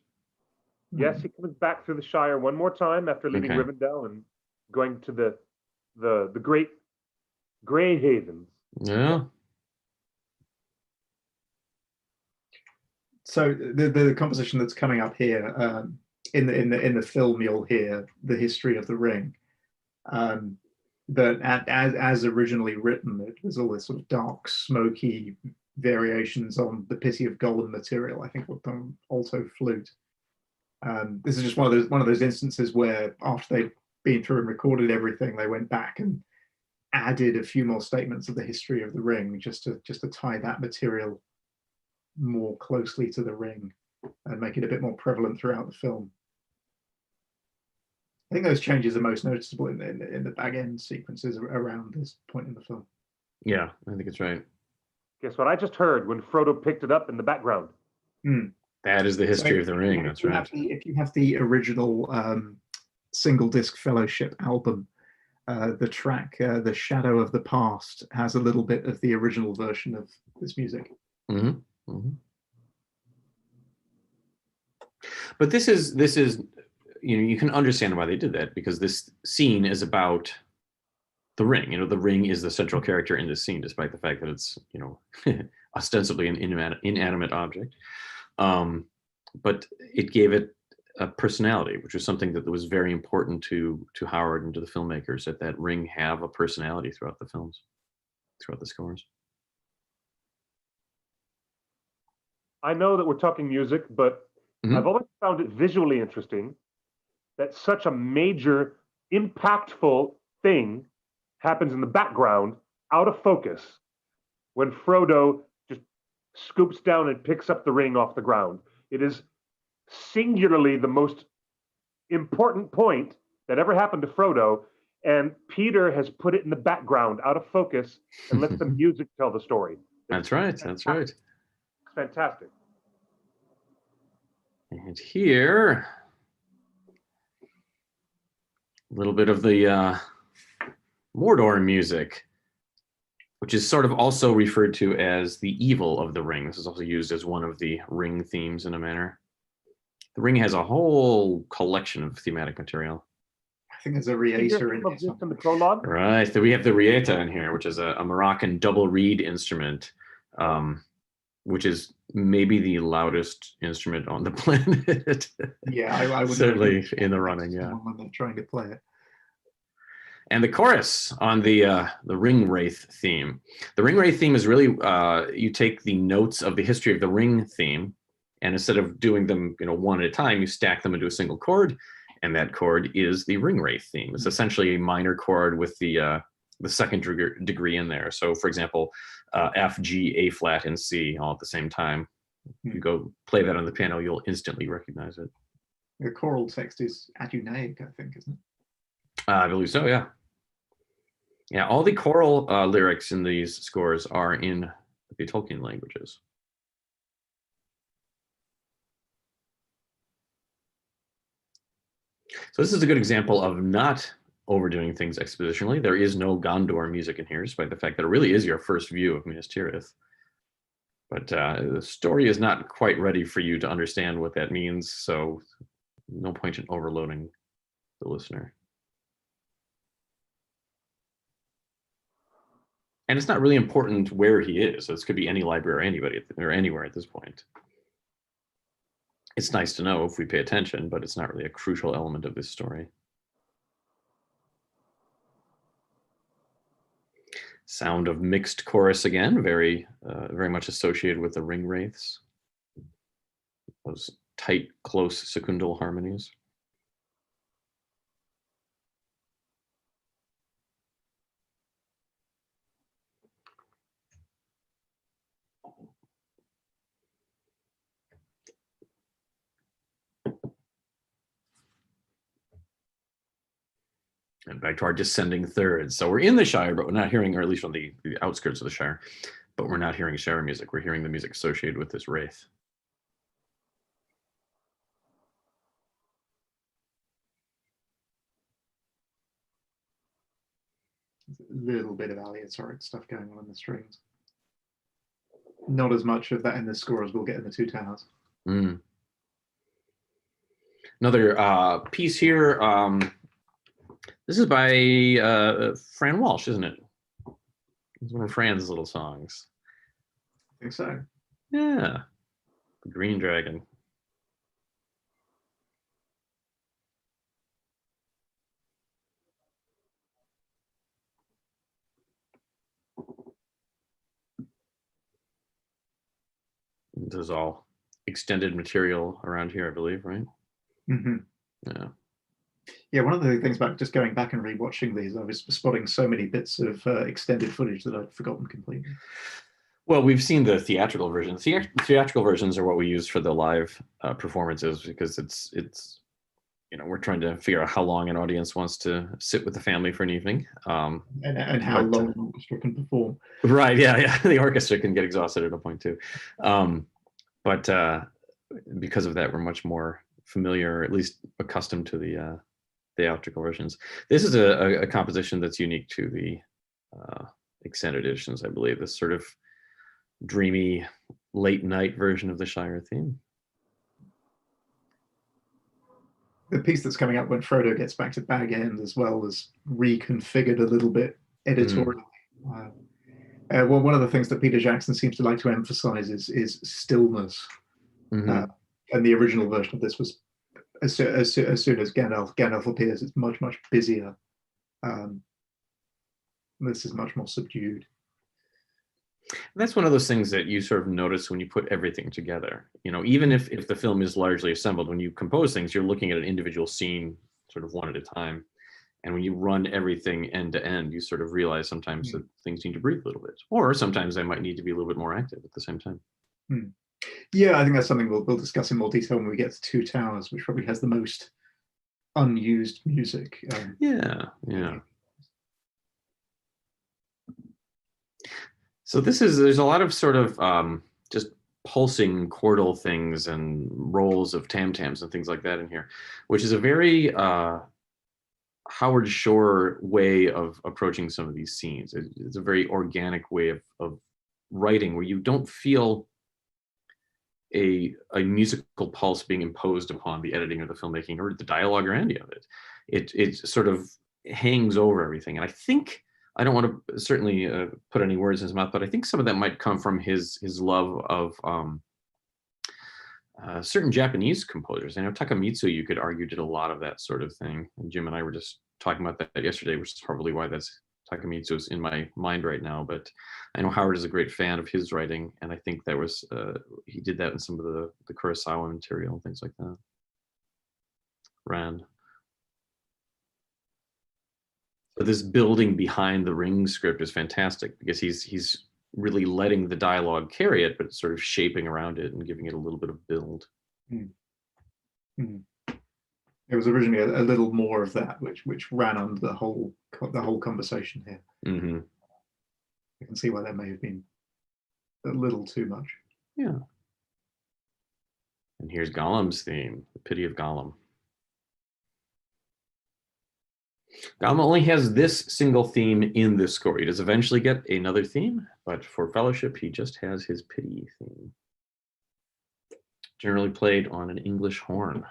Yes, he comes back through the Shire one more time after leaving Okay. Rivendell and going to the great Grey Havens. Yeah. So the composition that's coming up here, in the film, you'll hear the history of the ring. But as originally written, there's all this sort of dark, smoky variations on the Pity of Gollum material. I think with the alto flute. This is just one of those instances where after they'd been through and recorded everything, they went back and added a few more statements of the history of the ring just to tie that material more closely to the ring and make it a bit more prevalent throughout the film. I think those changes are most noticeable in the bag end sequences around this point in the film. Yeah, I think it's right. Guess what I just heard when Frodo picked it up in the background? That is the history of the ring. That's right. If you have the original single disc Fellowship album, the track "The Shadow of the Past" has a little bit of the original version of this music. But this is you can understand why they did that, because this scene is about the ring. The ring is the central character in this scene, despite the fact that it's ostensibly an inanimate object. But it gave it a personality, which was something that was very important to Howard and to the filmmakers, that ring have a personality throughout the films, throughout the scores. I know that we're talking music, but I've always found it visually interesting that such a major, impactful thing happens in the background, out of focus, when Frodo just scoops down and picks up the ring off the ground. It is singularly the most important point that ever happened to Frodo, and Peter has put it in the background, out of focus, and let the music tell the story. That's right. That's right. It's fantastic. And here, a little bit of the Mordor music, which is sort of also referred to as the evil of the ring. This is also used as one of the ring themes in a manner. The ring has a whole collection of thematic material. I think there's a Rieta in the prologue. Right. So we have the Rieta in here, which is a Moroccan double reed instrument, which is maybe the loudest instrument on the planet. Yeah, I would certainly in the running. Yeah, when they're trying to play it. And the chorus on the Ring Wraith theme. The Ring Wraith theme is really you take the notes of the history of the Ring theme, and instead of doing them one at a time, you stack them into a single chord, and that chord is the Ring Wraith theme. It's essentially a minor chord with the second degree in there. So, for example, F, G, A flat, and C all at the same time. If you go play that on the piano, you'll instantly recognize it. The choral text is Adunaic, I think, isn't it? I believe so, yeah. Yeah, all the choral lyrics in these scores are in the Tolkien languages. So this is a good example of not overdoing things expositionally. There is no Gondor music in here, despite the fact that it really is your first view of Minas Tirith. But the story is not quite ready for you to understand what that means, so no point in overloading the listener. And it's not really important where he is. So this could be any library or anybody or anywhere at this point. It's nice to know if we pay attention, but it's not really a crucial element of this story. Sound of mixed chorus again, very much associated with the Ring Wraiths. Those tight, close secundal harmonies. And back to our descending thirds. So we're in the Shire, but we're not hearing, or at least on the outskirts of the Shire, but we're not hearing Shire music. We're hearing the music associated with this wraith. There's a little bit of aleatoric stuff going on in the strings. Not as much of that in the score as we'll get in the Two Towers. Another piece here. This is by Fran Walsh, isn't it? It's one of Fran's little songs. I think so. Yeah. The Green Dragon. This is all extended material around here, I believe, right? Mm-hmm. Yeah. Yeah, one of the things about just going back and rewatching these, I was spotting so many bits of extended footage that I'd forgotten completely. Well, we've seen the theatrical versions. Theatrical versions are what we use for the live performances, because it's we're trying to figure out how long an audience wants to sit with the family for an evening, and how long the orchestra can perform. Right? Yeah. The orchestra can get exhausted at a point too, but because of that, we're much more familiar, at least accustomed to the theatrical versions. This is a composition that's unique to the extended editions, I believe. This sort of dreamy late night version of the Shire theme. The piece that's coming up when Frodo gets back to Bag End as well is reconfigured a little bit editorially. Well, one of the things that Peter Jackson seems to like to emphasize is stillness. Mm-hmm. And the original version of this was as soon as Gandalf appears, it's much busier. This is much more subdued. That's one of those things that you sort of notice when you put everything together. Even if the film is largely assembled, when you compose things, you're looking at an individual scene sort of one at a time. And when you run everything end to end, you sort of realize sometimes that things need to breathe a little bit, or sometimes they might need to be a little bit more active at the same time. Yeah, I think that's something we'll discuss in more detail when we get to Two Towers, which probably has the most unused music. Yeah. So there's a lot of sort of just pulsing chordal things and rolls of tam-tams and things like that in here, which is a very Howard Shore way of approaching some of these scenes. It's a very organic way of writing, where you don't feel a musical pulse being imposed upon the editing or the filmmaking or the dialogue or any of it. It sort of hangs over everything. And I think, I don't want to certainly put any words in his mouth, but I think some of that might come from his love of certain Japanese composers. I know Takemitsu, you could argue, did a lot of that sort of thing. And Jim and I were just talking about that yesterday, which is probably why Takemitsu is in my mind right now. But I know Howard is a great fan of his writing, and I think that was he did that in some of the Kurosawa material and things like that. Rand. But this building behind the Ring script is fantastic, because he's really letting the dialogue carry it, but sort of shaping around it and giving it a little bit of build. It was originally a little more of that, which ran under the whole conversation here. Mm-hmm. I can see why that may have been a little too much. Yeah. And here's Gollum's theme, The Pity of Gollum. Gollum only has this single theme in this score. He does eventually get another theme, but for Fellowship, he just has his Pity theme. Generally played on an English horn.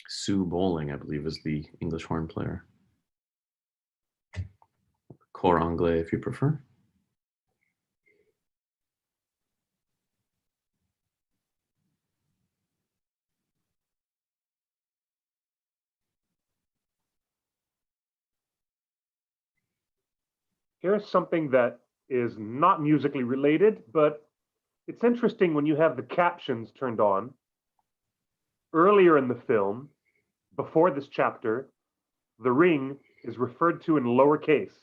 Sue Bowling, I believe, is the English horn player. Cor Anglais, if you prefer. Here's something that is not musically related, but it's interesting when you have the captions turned on. Earlier in the film, before this chapter, the ring is referred to in lowercase,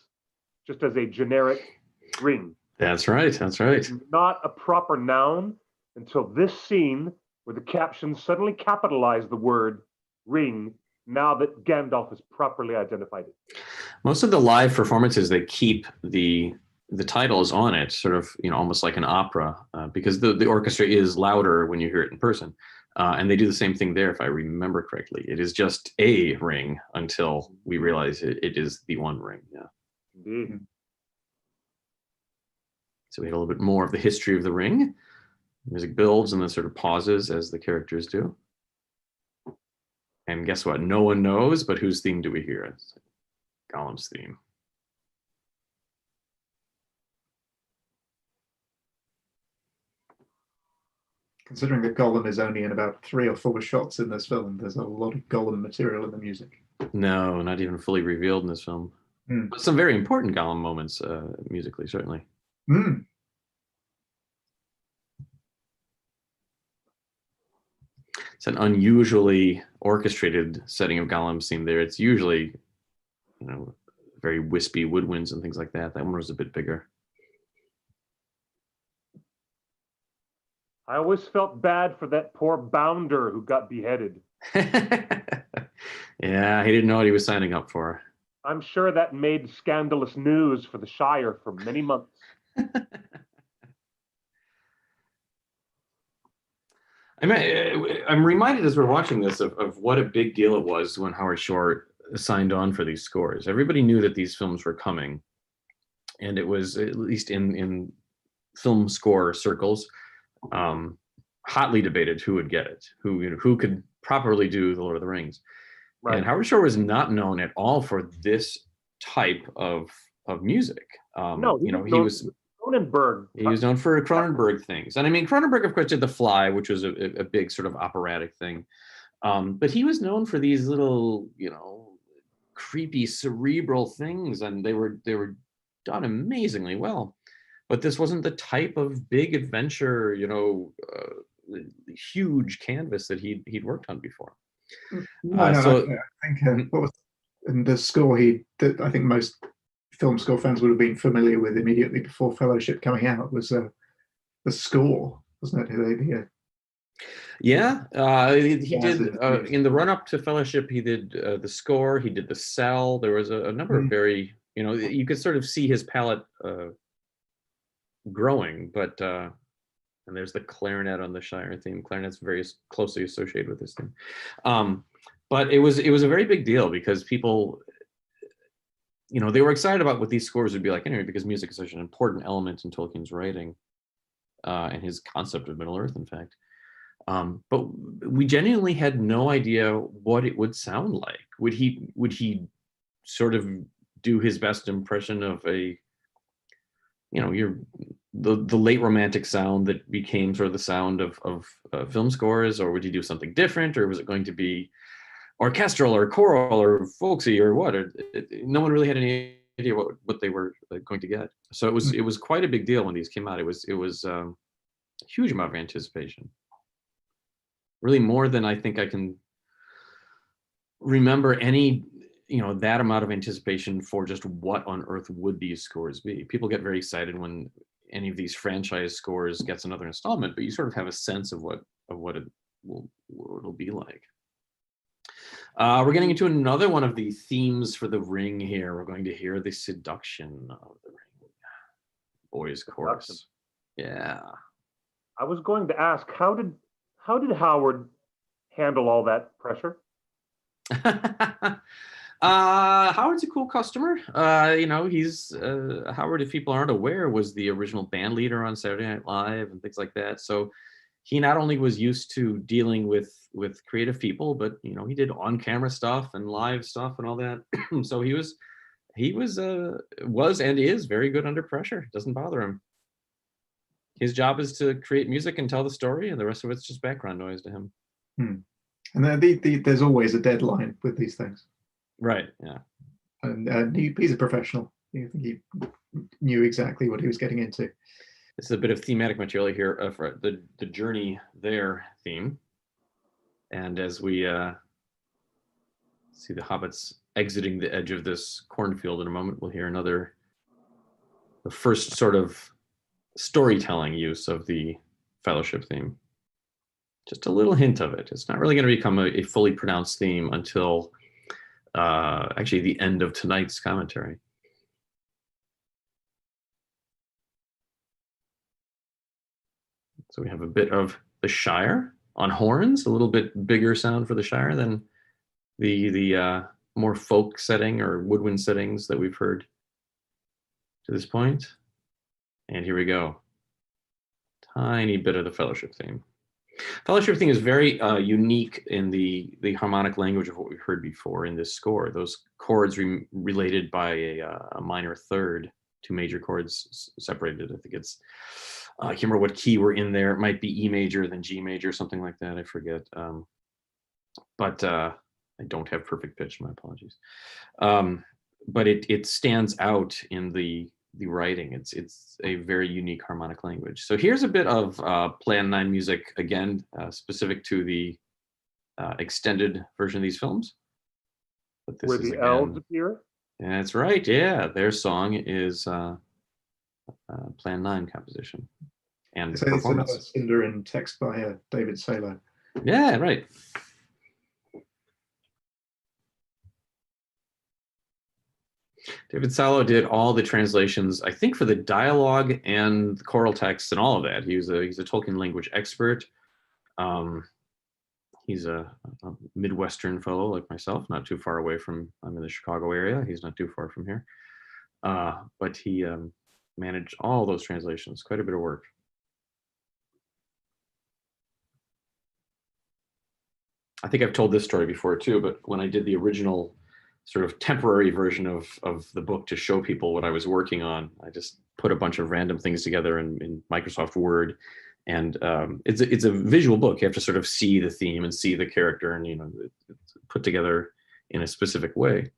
just as a generic ring. That's right. That's right. It's not a proper noun until this scene where the captions suddenly capitalize the word ring, now that Gandalf has properly identified it. Most of the live performances, they keep the titles on it, sort of, almost like an opera, because the orchestra is louder when you hear it in person. And they do the same thing there, if I remember correctly. It is just a ring until we realize it is the one ring. Yeah. Indeed. So we had a little bit more of the history of the ring. Music builds and then sort of pauses as the characters do. And guess what? No one knows, but whose theme do we hear? It's Gollum's theme. Considering that Gollum is only in about 3 or 4 shots in this film, there's a lot of Gollum material in the music. No, not even fully revealed in this film. But some very important Gollum moments musically, certainly. It's an unusually orchestrated setting of Gollum's theme there. It's usually, very wispy woodwinds and things like that. That one was a bit bigger. I always felt bad for that poor bounder who got beheaded. Yeah, he didn't know what he was signing up for. I'm sure that made scandalous news for the Shire for many months. I'm reminded as we're watching this of what a big deal it was when Howard Shore signed on for these scores. Everybody knew that these films were coming, and it was, at least in film score circles, hotly debated who would get it, who could properly do The Lord of the Rings. Right. And Howard Shore was not known at all for this type of music. No, he was Cronenberg. He was known for Cronenberg things. And I mean, Cronenberg, of course, did The Fly, which was a big sort of operatic thing. But he was known for these little, creepy, cerebral things, and they were done amazingly well. But this wasn't the type of big adventure, huge canvas that he'd worked on before. I think what was in the score I think most film score fans would have been familiar with immediately before Fellowship coming out was the score, wasn't it? Yeah, he did in the run-up to Fellowship. He did the score. He did the cell. There was a number of very, you could sort of see his palette growing, but and there's the clarinet on the Shire theme. Clarinet's very closely associated with this theme. But it was a very big deal because people, they were excited about what these scores would be like anyway, because music is such an important element in Tolkien's writing and his concept of Middle Earth, in fact. But we genuinely had no idea what it would sound like. Would he sort of do his best impression of a, the late romantic sound that became sort of the sound of film scores, or would he do something different, or was it going to be orchestral or choral or folksy or what? No one really had any idea what they were going to get. So it was quite a big deal when these came out. It was a huge amount of anticipation. Really more than I think I can remember any, that amount of anticipation for just what on earth would these scores be. People get very excited when any of these franchise scores gets another installment, but you sort of have a sense of what it'll be like. We're getting into another one of the themes for the Ring here. We're going to hear the Seduction of the Ring. Boys chorus. Yeah. I was going to ask, how did Howard handle all that pressure? Howard's a cool customer. He's Howard, if people aren't aware, was the original band leader on Saturday Night Live and things like that. So he not only was used to dealing with creative people, but he did on-camera stuff and live stuff and all that. So he was and is very good under pressure. It doesn't bother him. His job is to create music and tell the story, and the rest of it's just background noise to him. And there's always a deadline with these things. Right, yeah. And he's a professional. He knew exactly what he was getting into. This is a bit of thematic material here for the Journey There theme. And as we see the hobbits exiting the edge of this cornfield in a moment, we'll hear the first sort of storytelling use of the Fellowship theme. Just a little hint of it. It's not really going to become a fully pronounced theme until actually the end of tonight's commentary. So we have a bit of the Shire on horns, a little bit bigger sound for the Shire than the more folk setting or woodwind settings that we've heard to this point. And here we go. tiny bit of the Fellowship theme. Fellowship theme is very unique in the harmonic language of what we've heard before in this score. Those chords related by a minor third, two major chords separated. I think it's, I can't remember what key were in there. It might be E major, then G major, something like that. I forget. But I don't have perfect pitch. My apologies. But it stands out in the writing. It's a very unique harmonic language. So here's a bit of Plan 9 music, again, specific to the extended version of these films. But this Where is the again, elves appear? that's right, yeah. Their song is Plan 9 composition and So it's another performance. Sindarin text by David Salo. Yeah, right. David Salo did all the translations, I think, for the dialogue and the choral text and all of that. He's a Tolkien language expert. He's a Midwestern fellow like myself, not too far away from, I'm in the Chicago area. He's not too far from here. But he managed all those translations, quite a bit of work. I think I've told this story before too, but when I did the original sort of temporary version of the book to show people what I was working on, I just put a bunch of random things together in Microsoft Word. And it's a visual book. You have to sort of see the theme and see the character, and it's put together in a specific way.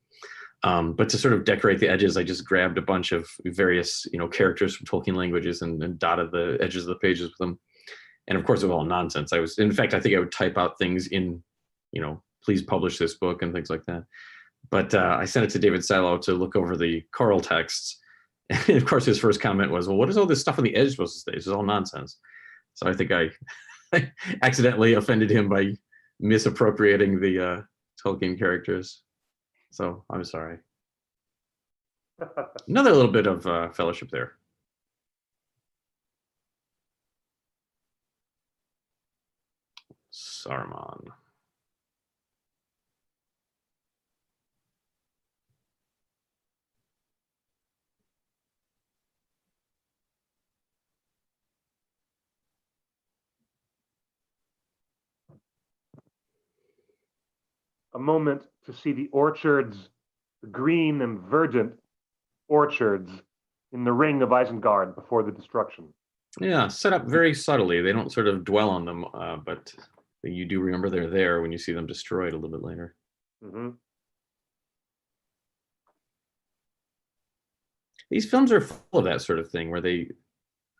But to sort of decorate the edges, I just grabbed a bunch of various characters from Tolkien languages and dotted the edges of the pages with them. And of course, it was all nonsense. In fact, I think I would type out things in, please publish this book and things like that. But I sent it to David Salo to look over the choral texts. And of course, his first comment was, well, what is all this stuff on the edge supposed to say? This is all nonsense. So I think I accidentally offended him by misappropriating the Tolkien characters. So I'm sorry. Another little bit of Fellowship there. Saruman. A moment to see the orchards, the green and verdant orchards in the ring of Isengard before the destruction. Yeah, set up very subtly. They don't sort of dwell on them, but you do remember they're there when you see them destroyed a little bit later. Mm-hmm. These films are full of that sort of thing where they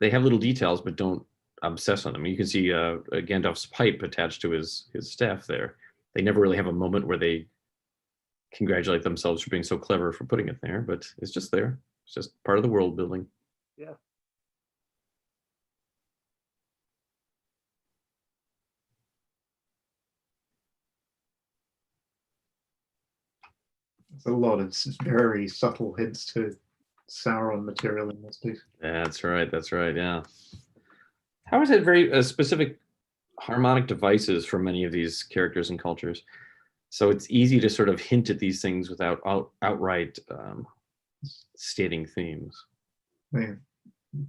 have little details but don't obsess on them. You can see Gandalf's pipe attached to his staff there. They never really have a moment where they congratulate themselves for being so clever for putting it there, but it's just there. It's just part of the world building. Yeah. There's a lot of very subtle hints to Sauron material in this piece. That's right. That's right. Yeah. Howard had very specific harmonic devices for many of these characters and cultures. So it's easy to sort of hint at these things without outright stating themes. Yeah.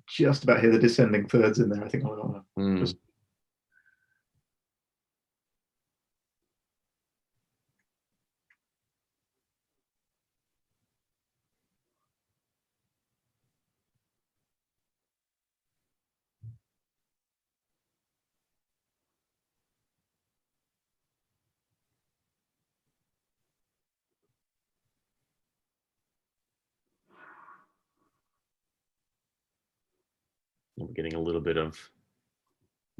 Just about hear the descending thirds in there, I think. Just... We're getting a little bit of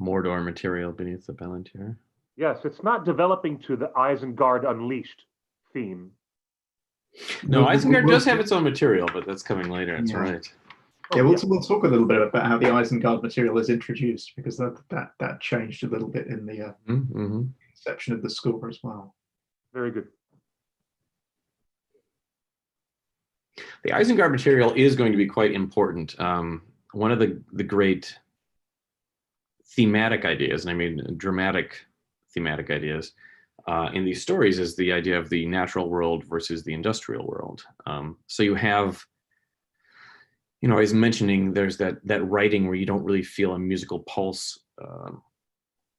Mordor material beneath the Palantir. Yes, it's not developing to the Isengard Unleashed theme. No, Isengard does have its own material, but that's coming later. That's right. Yeah, we'll talk a little bit about how the Isengard material is introduced, because that changed a little bit in the conception of the score as well. Very good. The Isengard material is going to be quite important. One of the great thematic ideas, and I mean dramatic thematic ideas, in these stories is the idea of the natural world versus the industrial world. So you have You know, I was mentioning there's that writing where you don't really feel a musical pulse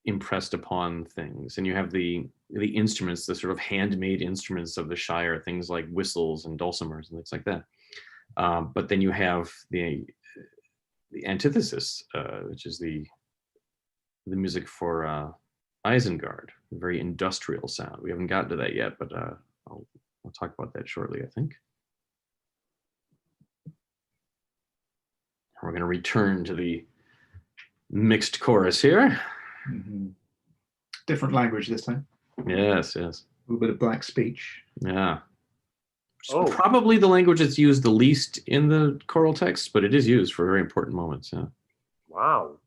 impressed upon things, and you have the instruments, the sort of handmade instruments of the Shire, things like whistles and dulcimers and things like that. But then you have the antithesis, which is the music for Isengard, a very industrial sound. We haven't gotten to that yet, but I'll talk about that shortly, I think. We're going to return to the mixed chorus here. Mm-hmm. Different language this time. Yes, yes. A little bit of black speech. Yeah. Oh. Probably the language that's used the least in the choral text, but it is used for very important moments. Yeah. Wow.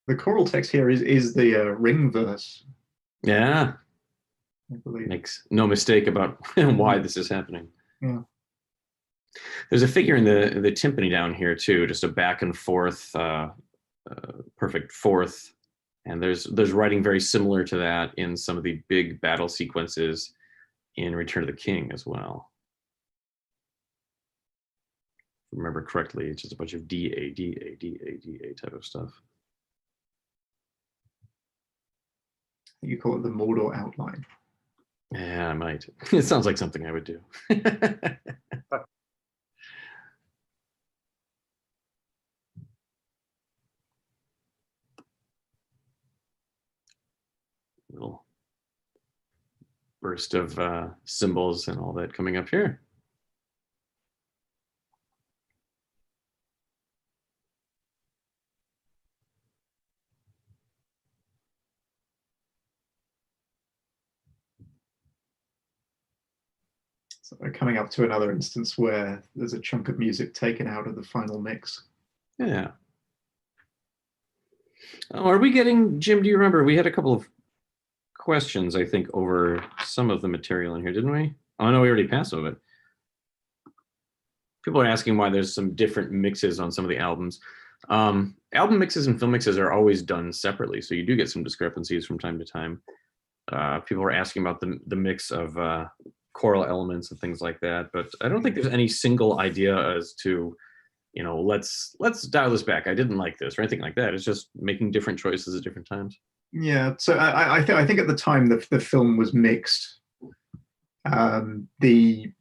The choral text here is the ring verse. Yeah. I believe. Makes no mistake about why this is happening. Yeah. There's a figure in the timpani down here too, just a back and forth, perfect fourth. And there's writing very similar to that in some of the big battle sequences in Return of the King as well. If I remember correctly, it's just a bunch of D-A, D-A, D-A, D-A type of stuff. You call it the Mordor outline. Yeah, I might. It sounds like something I would do. Little burst of symbols and all that coming up here. So we're coming up to another instance where there's a chunk of music taken out of the final mix. Yeah. Oh, are we getting, Jim, do you remember, we had a couple of questions, I think, over some of the material in here, didn't we? Oh, no, we already passed some of it. People are asking why there's some different mixes on some of the albums. Album mixes and film mixes are always done separately, so you do get some discrepancies from time to time. People are asking about the mix of choral elements and things like that, but I don't think there's any single idea as to, you know, let's dial this back. I didn't like this or anything like that. It's just making different choices at different times. Yeah, so I think at the time the film was mixed, the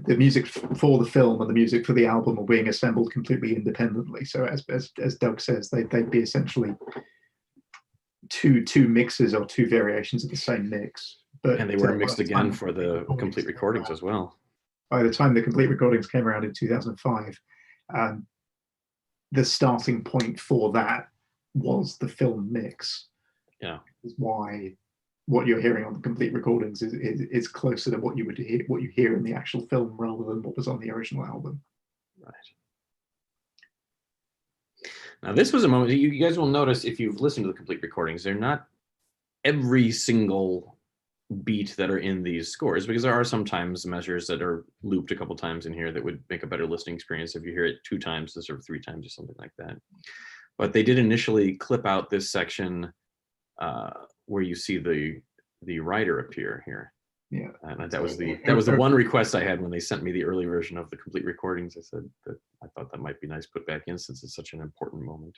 music for the film and the music for the album were being assembled completely independently. So as Doug says, they'd be essentially two mixes or two variations of the same mix. But and they were mixed again for the complete recordings as well. By the time the complete recordings came around in 2005, the starting point for that was the film mix. Yeah, is why what you're hearing on the complete recordings is closer to what you hear in the actual film rather than what was on the original album. Right. Now, this was a moment you guys will notice if you've listened to the complete recordings, they're not every single beat that are in these scores, because there are sometimes measures that are looped a couple times in here that would make a better listening experience if you hear it 2 times or 3 times or something like that. But they did initially clip out this section where you see the writer appear here. Yeah, and that was the one request I had when they sent me the early version of the complete recordings. I said that I thought that might be nice put back in since it's such an important moment.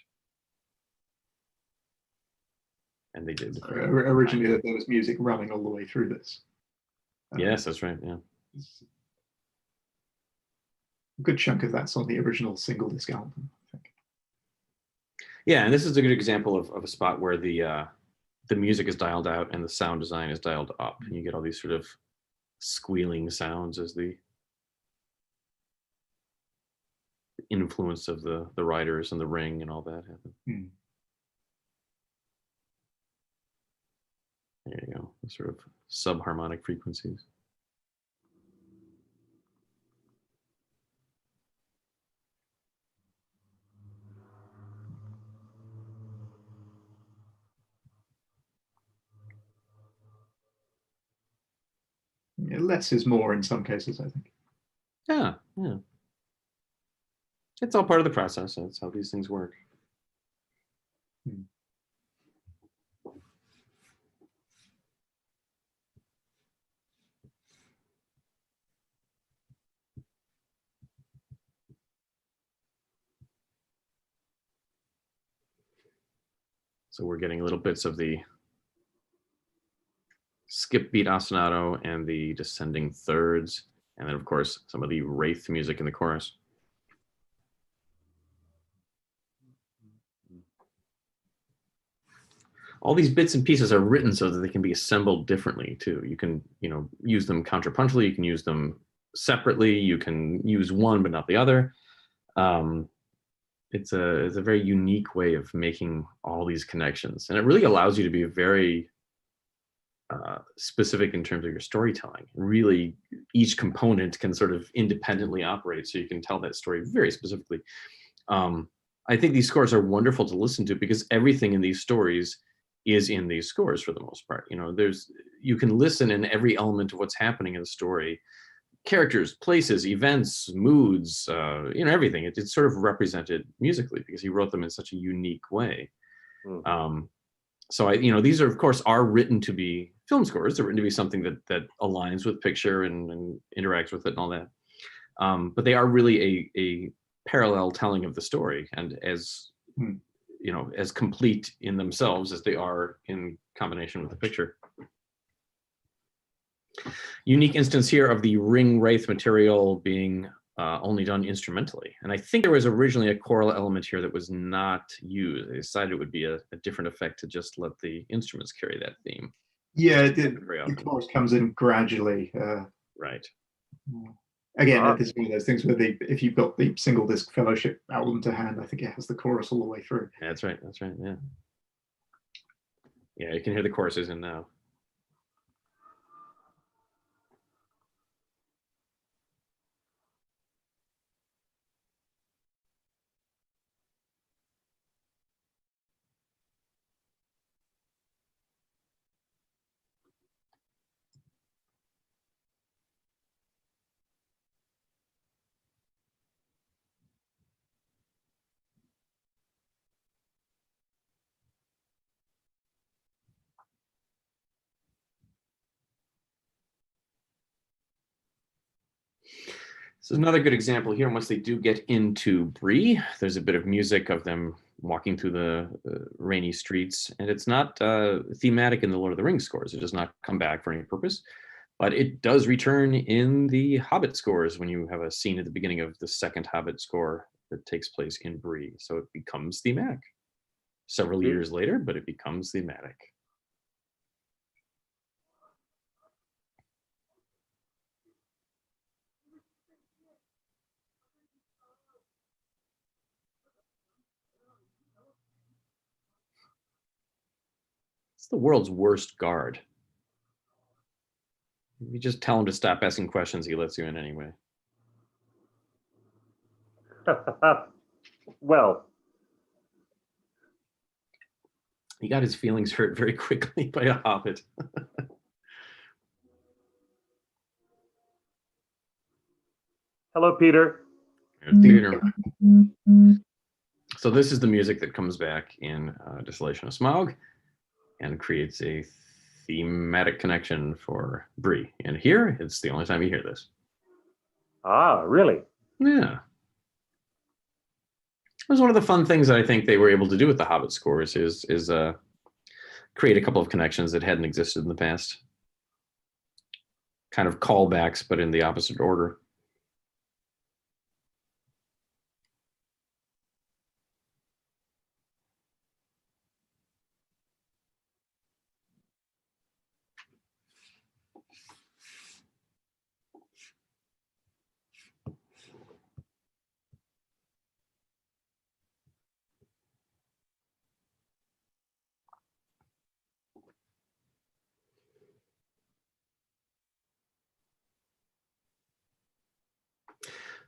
And they did. Originally, there was music running all the way through this. Yes, that's right. Yeah. A good chunk of that's on the original single disc album, I think. Yeah, and this is a good example of a spot where the music is dialed out and the sound design is dialed up, and you get all these sort of squealing sounds as the influence of the writers and the ring and all that happen. Mm. There you go, the sort of subharmonic frequencies. less is more in some cases, I think. Yeah, yeah. It's all part of the process. That's how these things work. So we're getting little bits of the skip beat ostinato and the descending thirds, and then of course some of the wraith music in the chorus. All these bits and pieces are written so that they can be assembled differently too. You can, use them contrapuntally, you can use them separately, you can use one but not the other. It's a very unique way of making all these connections, and it really allows you to be very specific in terms of your storytelling. Really, each component can sort of independently operate, so you can tell that story very specifically. I think these scores are wonderful to listen to because everything in these stories is in these scores for the most part. You can listen in every element of what's happening in the story. Characters, places, events, moods, everything. It's sort of represented musically because he wrote them in such a unique way. So these are, of course, are written to be film scores. They're written to be something that aligns with picture and interacts with it and all that. But they are really a parallel telling of the story, and as as complete in themselves as they are in combination with the picture. Unique instance here of the ring wraith material being only done instrumentally. And I think there was originally a choral element here that was not used. They decided it would be a different effect to just let the instruments carry that theme. Yeah, the chorus comes in gradually. Right. Again, it's one of those things where if you've got the single disc fellowship album to hand, I think it has the chorus all the way through. That's right, yeah. Yeah, you can hear the choruses in now. This is another good example here. Once they do get into Bree, there's a bit of music of them walking through the rainy streets, and it's not thematic in the Lord of the Rings scores. It does not come back for any purpose, but it does return in the Hobbit scores when you have a scene at the beginning of the second Hobbit score that takes place in Bree. So it becomes thematic several years later, but it becomes thematic. It's the world's worst guard. You just tell him to stop asking questions, he lets you in anyway. Well, he got his feelings hurt very quickly by a hobbit. hello, Peter. Peter. So this is the music that comes back in Desolation of Smaug and creates a thematic connection for Bree. And here, it's the only time you hear this. Ah, really? Yeah. It was one of the fun things that I think they were able to do with the Hobbit scores is create a couple of connections that hadn't existed in the past. Kind of callbacks, but in the opposite order.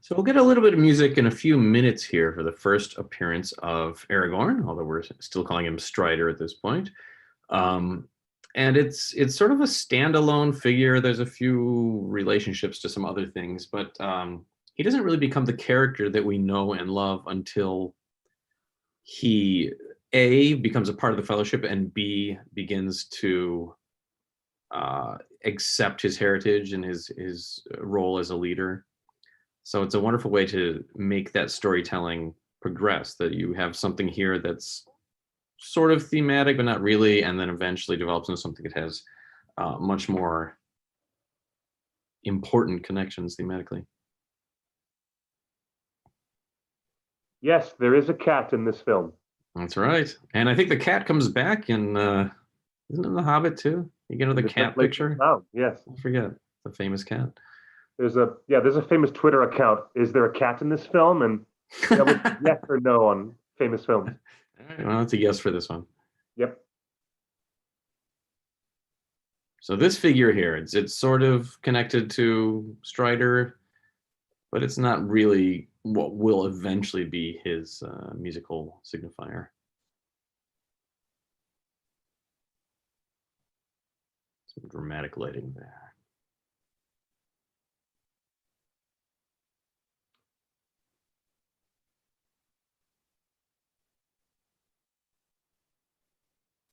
So we'll get a little bit of music in a few minutes here for the first appearance of Aragorn, although we're still calling him Strider at this point. And it's sort of a standalone figure. There's a few relationships to some other things, but he doesn't really become the character that we know and love until he A, becomes a part of the Fellowship, and B, begins to accept his heritage and his role as a leader. So it's a wonderful way to make that storytelling progress, that you have something here that's sort of thematic, but not really, and then eventually develops into something that has much more important connections thematically. Yes, there is a cat in this film. That's right. And I think the cat comes back in, isn't it in The Hobbit too? You get the cat picture? Oh, yes. I forget, the famous cat. There's a famous Twitter account. Is there a cat in this film? And that was yes or no on famous films. All right, well, that's a yes for this one. Yep. So this figure here, it's sort of connected to Strider, but it's not really what will eventually be his musical signifier. Some dramatic lighting there.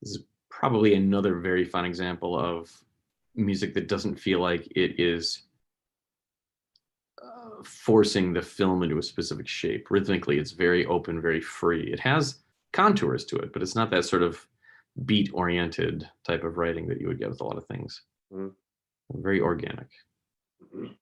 This is probably another very fun example of music that doesn't feel like it is forcing the film into a specific shape. Rhythmically, it's very open, very free. It has contours to it, but it's not that sort of beat-oriented type of writing that you would get with a lot of things. Mm. Very organic. Mm-hmm.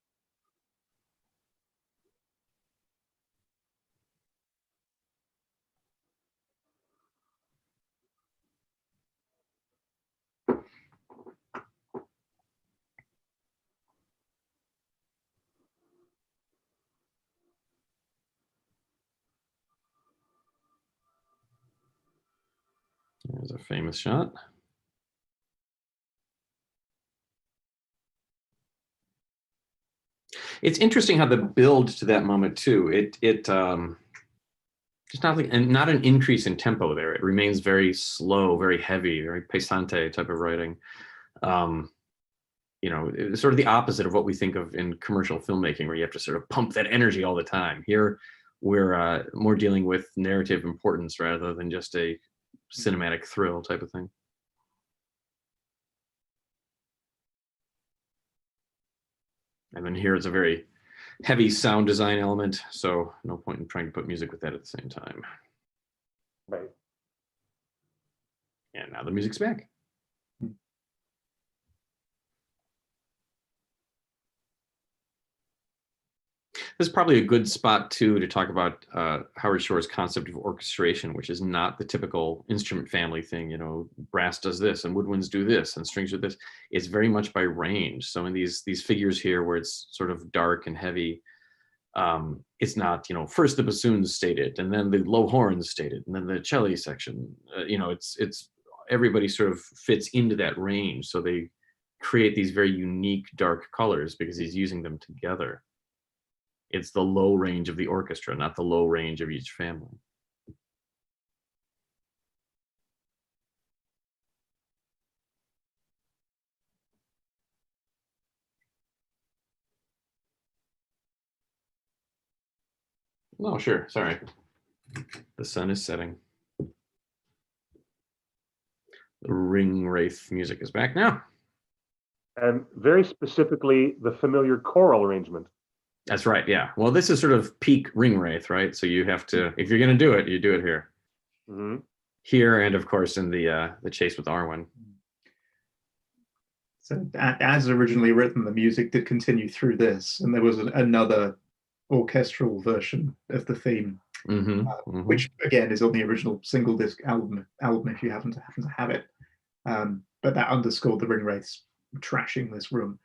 There's a famous shot. It's interesting how the build to that moment too. It's not like, and not an increase in tempo there. It remains very slow, very heavy, very pesante type of writing. You know, it's sort of the opposite of what we think of in commercial filmmaking, where you have to sort of pump that energy all the time. Here, we're more dealing with narrative importance rather than just a cinematic thrill type of thing. And then here it's a very heavy sound design element, so no point in trying to put music with that at the same time. Right. And now the music's back. This is probably a good spot too to talk about Howard Shore's concept of orchestration, which is not the typical instrument family thing. You know, brass does this and woodwinds do this and strings do this. It's very much by range. So in these figures here where it's sort of dark and heavy, it's not, you know, first the bassoons state it and then the low horns state it and then the cello section. You know, it's everybody sort of fits into that range. So they create these very unique dark colors because he's using them together. It's the low range of the orchestra, not the low range of each family. Oh, sure. Sorry. The sun is setting. The ring wraith music is back now. And very specifically, the familiar choral arrangement. That's right. Yeah. Well, this is sort of peak ring wraith, right? So you have to, if you're going to do it, you do it here. Mm-hmm. Here, and of course in the chase with Arwen. So as originally written, the music did continue through this, and there was another orchestral version of the theme, which again is on the original single disc album if you happen to have it. But that underscored the ring wraiths trashing this room.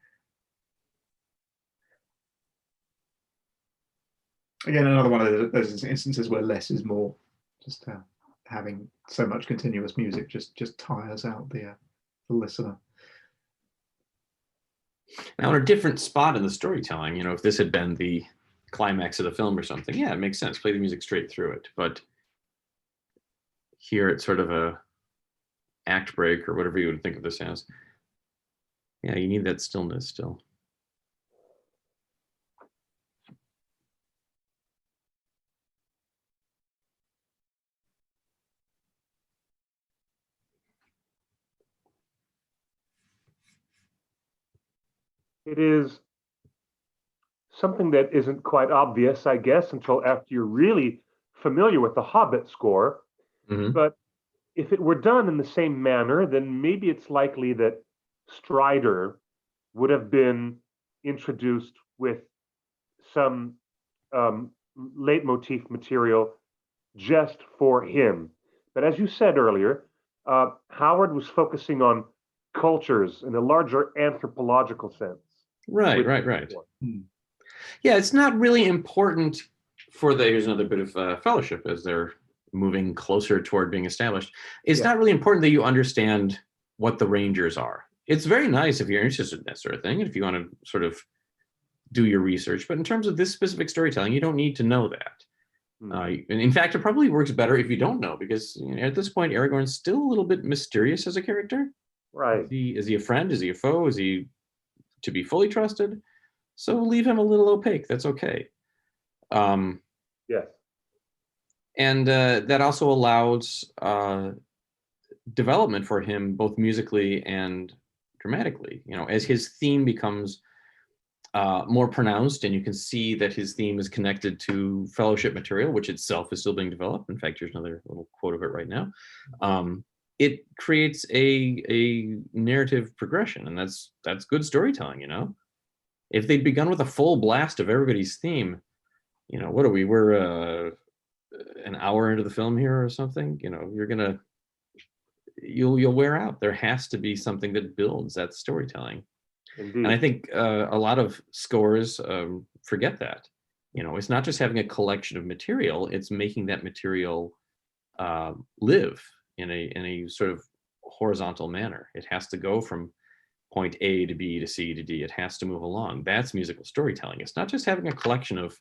Again, another one of those instances where less is more. Just having so much continuous music just tires out the listener. Now, in a different spot in the storytelling, you know, if this had been the climax of the film or something, yeah, it makes sense. Play the music straight through it. But here it's sort of act break or whatever you would think of this as. Yeah, you need that stillness still. It is something that isn't quite obvious, I guess, until after you're really familiar with the Hobbit score. Mm-hmm. But if it were done in the same manner, then maybe it's likely that Strider would have been introduced with some leitmotif material just for him. But as you said earlier, Howard was focusing on cultures in a larger anthropological sense. Right. Yeah, it's not really important for here's another bit of fellowship as they're moving closer toward being established. It's not really important that you understand what the Rangers are. It's very nice if you're interested in that sort of thing, and if you want to sort of do your research. But in terms of this specific storytelling, you don't need to know that. And in fact, it probably works better if you don't know, because at this point, Aragorn's still a little bit mysterious as a character. Right. Is he a friend? Is he a foe? Is he to be fully trusted? So leave him a little opaque. That's okay. Yes. And that also allows development for him, both musically and dramatically. As his theme becomes more pronounced, and you can see that his theme is connected to Fellowship material, which itself is still being developed. In fact, here's another little quote of it right now. It creates a narrative progression, and that's good storytelling. If they'd begun with a full blast of everybody's theme, what are we? We're an hour into the film here or something. You'll wear out. There has to be something that builds that storytelling. Indeed. And I think a lot of scores forget that. It's not just having a collection of material; it's making that material live in a sort of horizontal manner. It has to go from point A to B to C to D. It has to move along. That's musical storytelling. It's not just having a collection of,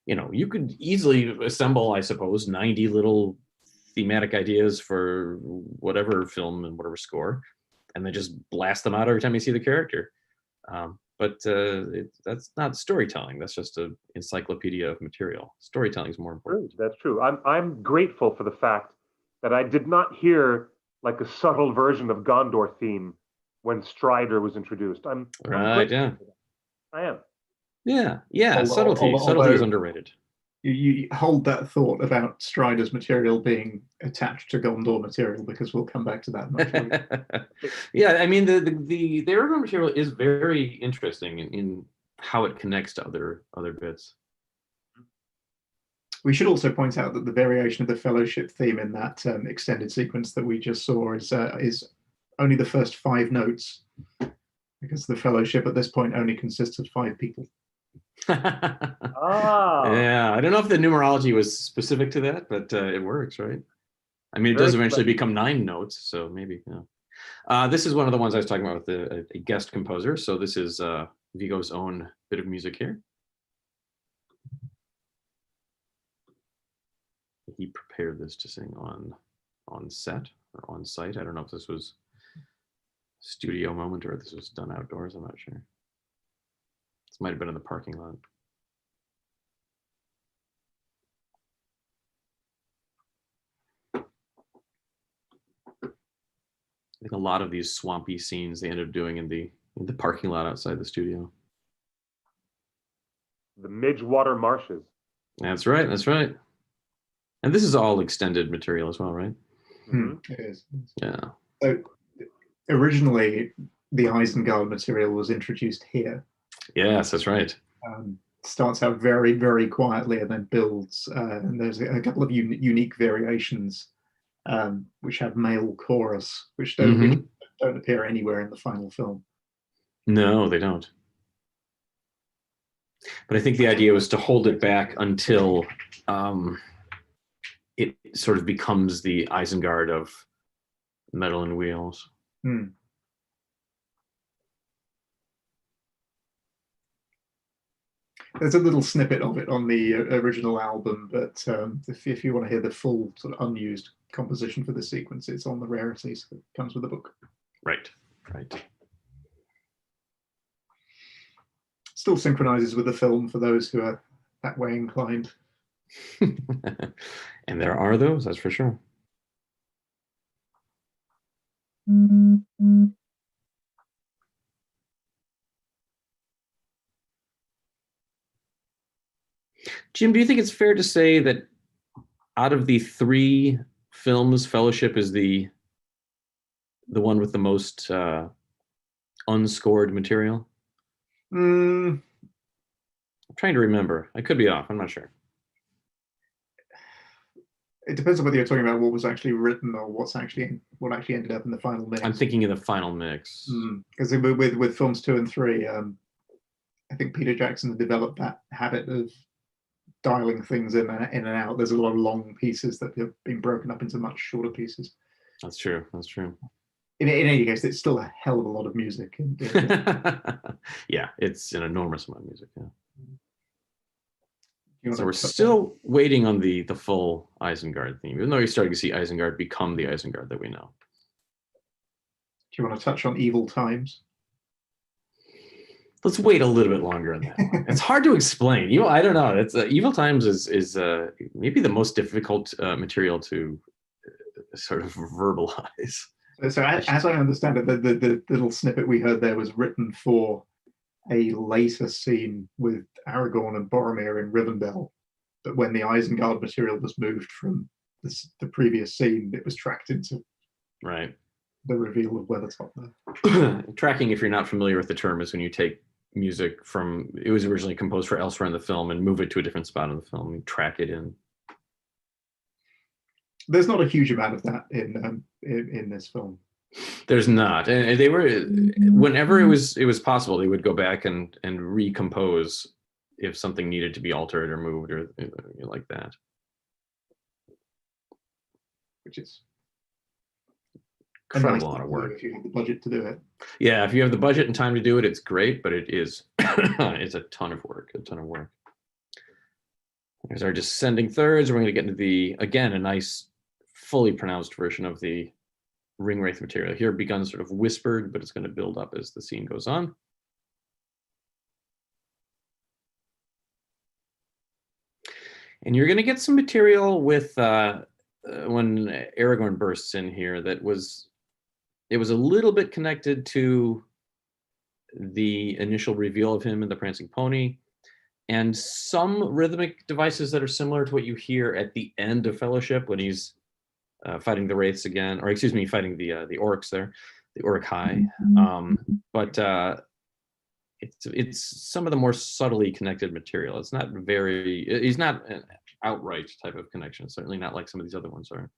you could easily assemble, I suppose, 90 little thematic ideas for whatever film and whatever score, and then just blast them out every time you see the character. But that's not storytelling. That's just an encyclopedia of material. Storytelling is more important. True. That's true. I'm grateful for the fact that I did not hear like a subtle version of Gondor theme when Strider was introduced. I'm Right. Yeah. I am. Yeah. Subtlety is underrated. You hold that thought about Strider's material being attached to Gondor material, because we'll come back to that. Yeah, I mean the Aragorn material is very interesting in how it connects to other bits. We should also point out that the variation of the Fellowship theme in that extended sequence that we just saw is only the first 5 notes, because the Fellowship at this point only consists of 5 people. Yeah, I don't know if the numerology was specific to that, but it works, right? I mean, it does eventually become 9 notes, so maybe. This is one of the ones I was talking about with a guest composer. So this is Viggo's own bit of music here. He prepared this to sing on set or on site. I don't know if this was studio moment or if this was done outdoors. I'm not sure. This might have been in the parking lot. I think a lot of these swampy scenes they ended up doing in the parking lot outside the studio. The Midgewater Marshes. That's right. And this is all extended material as well, right? It is. Yeah. So originally, the Isengard material was introduced here. Yes, that's right. Starts out very, very quietly and then builds. And there's a couple of unique variations which have male chorus, which don't appear anywhere in the final film. No, they don't. But I think the idea was to hold it back until it sort of becomes the Isengard of Metal and Wheels. There's a little snippet of it on the original album, but if you want to hear the full sort of unused composition for this sequence, it's on the rarities that comes with the book. Right, right. Still synchronizes with the film for those who are that way inclined. And there are those, that's for sure. Jim, do you think it's fair to say that out of the 3 films, Fellowship is the one with the most unscored material? I'm trying to remember. I could be off. I'm not sure. It depends on whether you're talking about what was actually written or what actually ended up in the final mix. I'm thinking of the final mix. Because with films 2 and 3, I think Peter Jackson had developed that habit of dialing things in and out. There's a lot of long pieces that have been broken up into much shorter pieces. That's true. That's true. In any case, it's still a hell of a lot of music. Yeah, it's an enormous amount of music. Yeah. So we're that? still waiting on the full Isengard theme, even though you're starting to see Isengard become the Isengard that we know. Do you want to touch on Evil Times? Let's wait a little bit longer on that one. It's hard to explain. I don't know. It's Evil Times is maybe the most difficult material to sort of verbalize. So as I understand it, the little snippet we heard there was written for a later scene with Aragorn and Boromir in Rivendell. But when the Isengard material was moved from the previous scene, it was tracked into the reveal of Weathertop there. Tracking, if you're not familiar with the term, is when you take music from, it was originally composed for elsewhere in the film and move it to a different spot in the film and track it in. There's not a huge amount of that in this film. There's not, and they were, whenever it was possible, they would go back and recompose if something needed to be altered or moved or like that. Which is incredible amount of work. If you have the budget to do it. Yeah, if you have the budget and time to do it, it's great, but it is it's a ton of work. There's our descending thirds. We're going to get into again, a nice, fully pronounced version of the ring wraith material. Here it begun sort of whispered, but it's going to build up as the scene goes on. And you're going to get some material with when Aragorn bursts in here it was a little bit connected to the initial reveal of him in the Prancing Pony, and some rhythmic devices that are similar to what you hear at the end of Fellowship when he's fighting the wraiths again, or excuse me, fighting the orcs there, the Uruk-hai. But it's some of the more subtly connected material. It's not he's not an outright type of connection. Certainly not like some of these other ones are.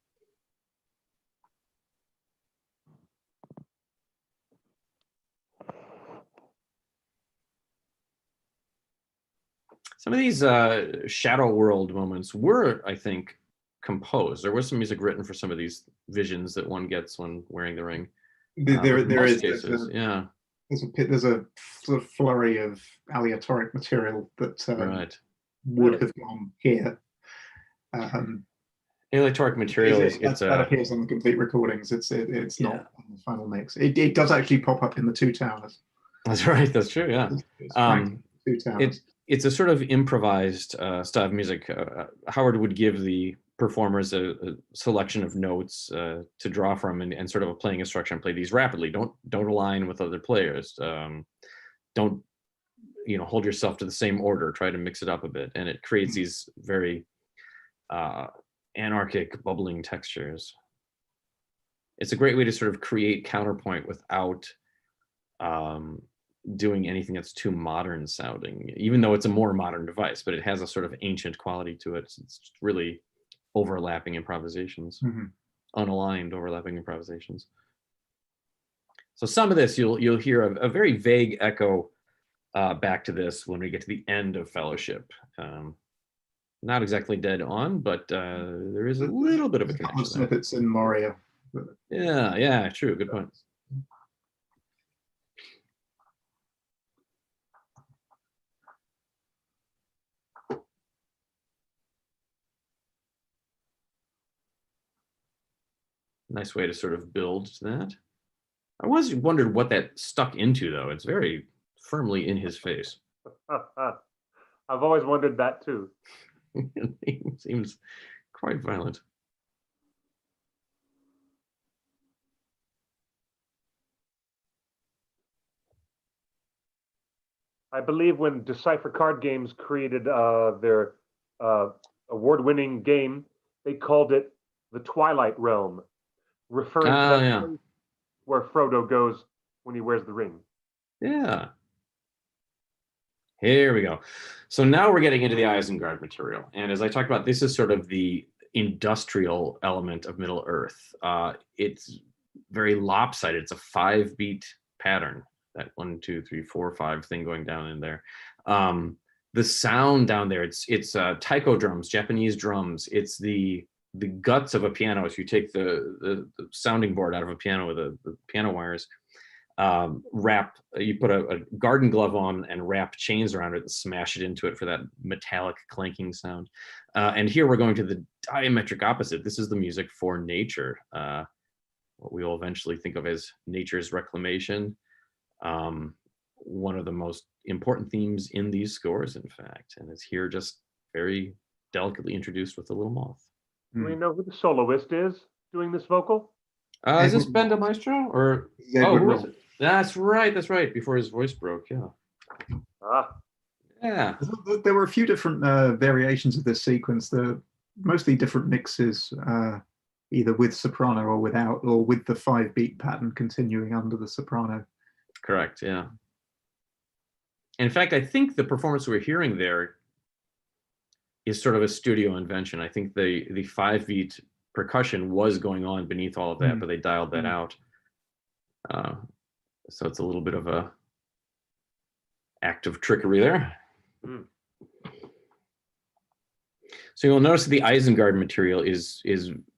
Some of these Shadow World moments were, I think, composed. There was some music written for some of these visions that one gets when wearing the ring. There is cases, yeah. There's a sort of flurry of aleatoric material that would have gone here. Aleatoric material that appears on the complete recordings. It's not on the final mix. It does actually pop up in the Two Towers. That's right. That's true. Yeah. Two Towers. It's a sort of improvised style of music. Howard would give the performers a selection of notes to draw from and sort of a playing instruction. Play these rapidly. Don't align with other players. Don't hold yourself to the same order. Try to mix it up a bit, and it creates these very anarchic, bubbling textures. It's a great way to sort of create counterpoint without doing anything that's too modern sounding, even though it's a more modern device, but it has a sort of ancient quality to it. It's really overlapping improvisations, unaligned overlapping improvisations. So some of this you'll hear a very vague echo back to this when we get to the end of Fellowship. Not exactly dead on, but there is a little bit of a connection. Snippets in Moria. Yeah, true. Good point. Nice way to sort of build that. I was wondered what that stuck into, though. It's very firmly in his face. I've always wondered that too. It seems quite violent. I believe when Decipher Card Games created their award-winning game, they called it the Twilight Realm, referring to that place where Frodo goes when he wears the ring. Yeah. Here we go. So now we're getting into the Isengard material. And as I talked about, this is sort of the industrial element of Middle Earth. It's very lopsided. It's a 5-beat pattern, that 1, 2, 3, 4, 5 thing going down in there. The sound down there, it's taiko drums, Japanese drums. It's the guts of a piano. If you take the sounding board out of a piano with the piano wires, you put a garden glove on and wrap chains around it and smash it into it for that metallic clanking sound. And here we're going to the diametric opposite. This is the music for nature, what we will eventually think of as nature's reclamation. One of the most important themes in these scores, in fact, and it's here just very delicately introduced with the little moth. Do we know who the soloist is doing this vocal? Is this Ben de Maestro or who is it? That's right. Before his voice broke, yeah. Yeah. There were a few different variations of this sequence. Mostly different mixes, either with soprano or without, or with the 5-beat pattern continuing under the soprano. Correct. Yeah. In fact, I think the performance we're hearing there is sort of a studio invention. I think the 5-beat percussion was going on beneath all of that, but they dialed that out. So it's a little bit of a act of trickery there. So you'll notice that the Isengard material is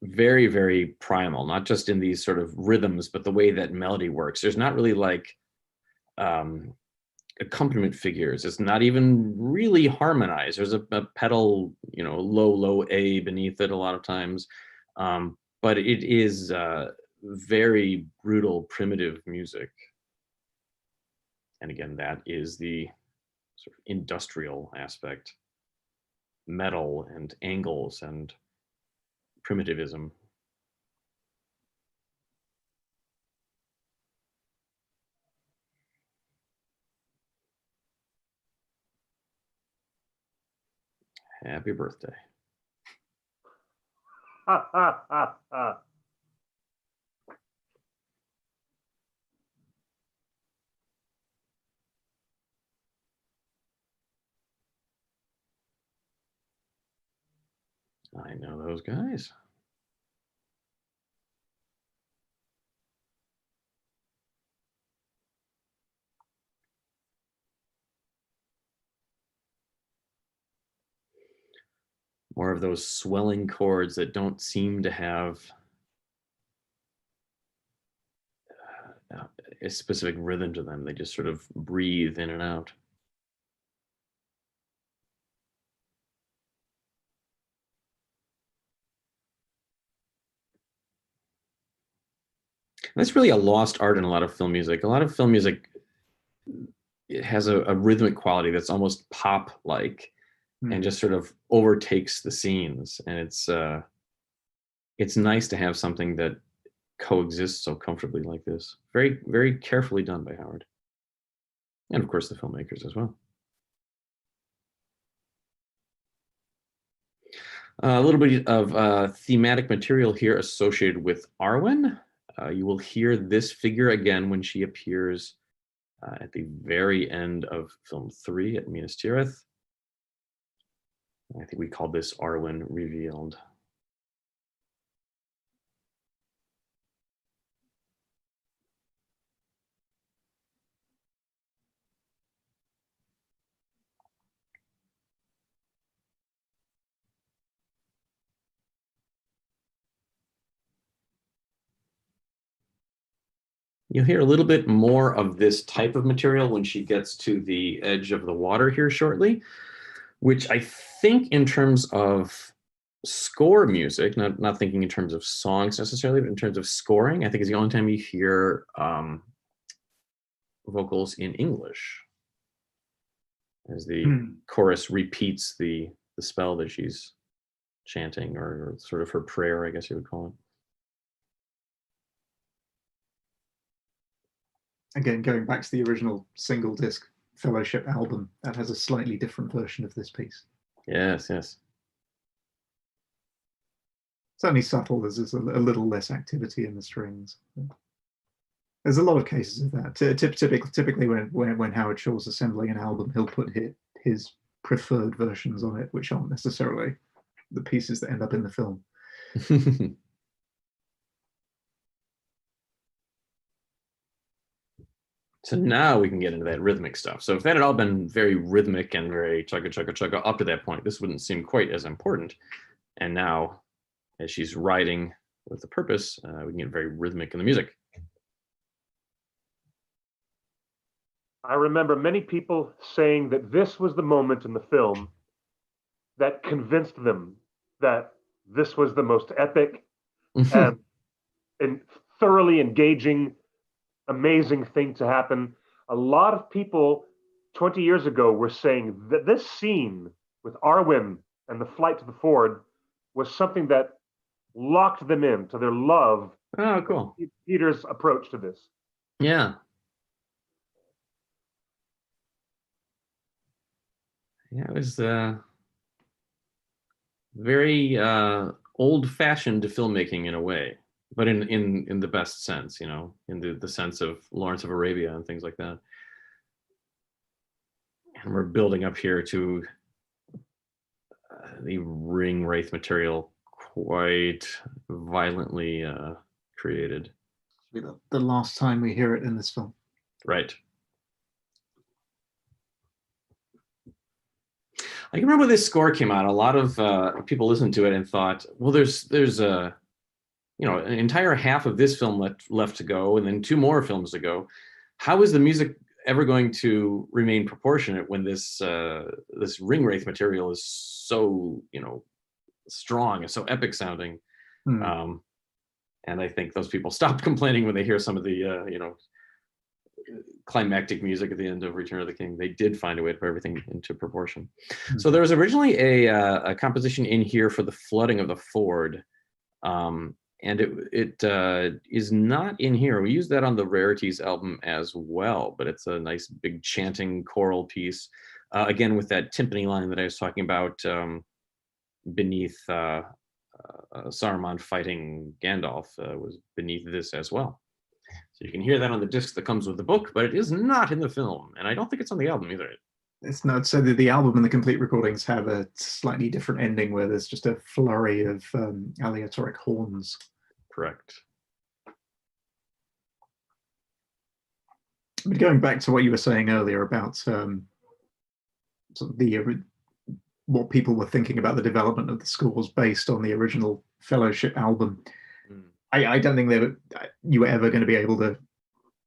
very, very primal, not just in these sort of rhythms, but the way that melody works. There's not really like accompaniment figures. It's not even really harmonized. There's a pedal, low A beneath it a lot of times. But it is very brutal, primitive music. And again, that is the sort of industrial aspect, metal and angles and primitivism. Happy birthday. Ha ha ha ha. I know those guys. More of those swelling chords that don't seem to have a specific rhythm to them. They just sort of breathe in and out. That's really a lost art in a lot of film music. A lot of film music, it has a rhythmic quality that's almost pop-like and just sort of overtakes the scenes. And it's nice to have something that coexists so comfortably like this. Very, very carefully done by Howard. And of course the filmmakers as well. A little bit of thematic material here associated with Arwen. You will hear this figure again when she appears at the very end of film 3 at Minas Tirith. I think we called this Arwen Revealed. You'll hear a little bit more of this type of material when she gets to the edge of the water here shortly, which I think in terms of score music, not thinking in terms of songs necessarily, but in terms of scoring, I think is the only time you hear vocals in English, as the chorus repeats the spell that she's chanting, or sort of her prayer, I guess you would call it. Again, going back to the original single disc Fellowship album, that has a slightly different version of this piece. Yes, yes. It's only subtle. There's a little less activity in the strings. There's a lot of cases of that. Typically, when Howard Shore's assembling an album, he'll put his preferred versions on it, which aren't necessarily the pieces that end up in the film. So now we can get into that rhythmic stuff. So if that had all been very rhythmic and very chugga chugga chugga up to that point, this wouldn't seem quite as important. And now, as she's riding with a purpose, we can get very rhythmic in the music. I remember many people saying that this was the moment in the film that convinced them that this was the most epic and thoroughly engaging, amazing thing to happen. A lot of people 20 years ago were saying that this scene with Arwen and the flight to the ford was something that locked them into their love. Oh, cool. Peter's approach to this. Yeah. Yeah, it was very old-fashioned filmmaking in a way, but in the best sense, in the sense of Lawrence of Arabia and things like that. And we're building up here to the ring wraith material, quite violently created. The last time we hear it in this film. Right. I can remember when this score came out, a lot of people listened to it and thought, well, there's an entire half of this film left to go, and then 2 more films to go. How is the music ever going to remain proportionate when this ring wraith material is so strong and so epic sounding? And I think those people stopped complaining when they hear some of the climactic music at the end of Return of the King. They did find a way to put everything into proportion. So there was originally a composition in here for the flooding of the ford, and it is not in here. We used that on the Rarities album as well, but it's a nice big chanting choral piece, again with that timpani line that I was talking about, beneath Saruman fighting Gandalf, was beneath this as well. So you can hear that on the disc that comes with the book, but it is not in the film, and I don't think it's on the album either. It's not. So the album and the complete recordings have a slightly different ending, where there's just a flurry of aleatoric horns. Correct. But going back to what you were saying earlier about sort of what people were thinking about the development of the scores based on the original Fellowship album, I don't think you were ever going to be able to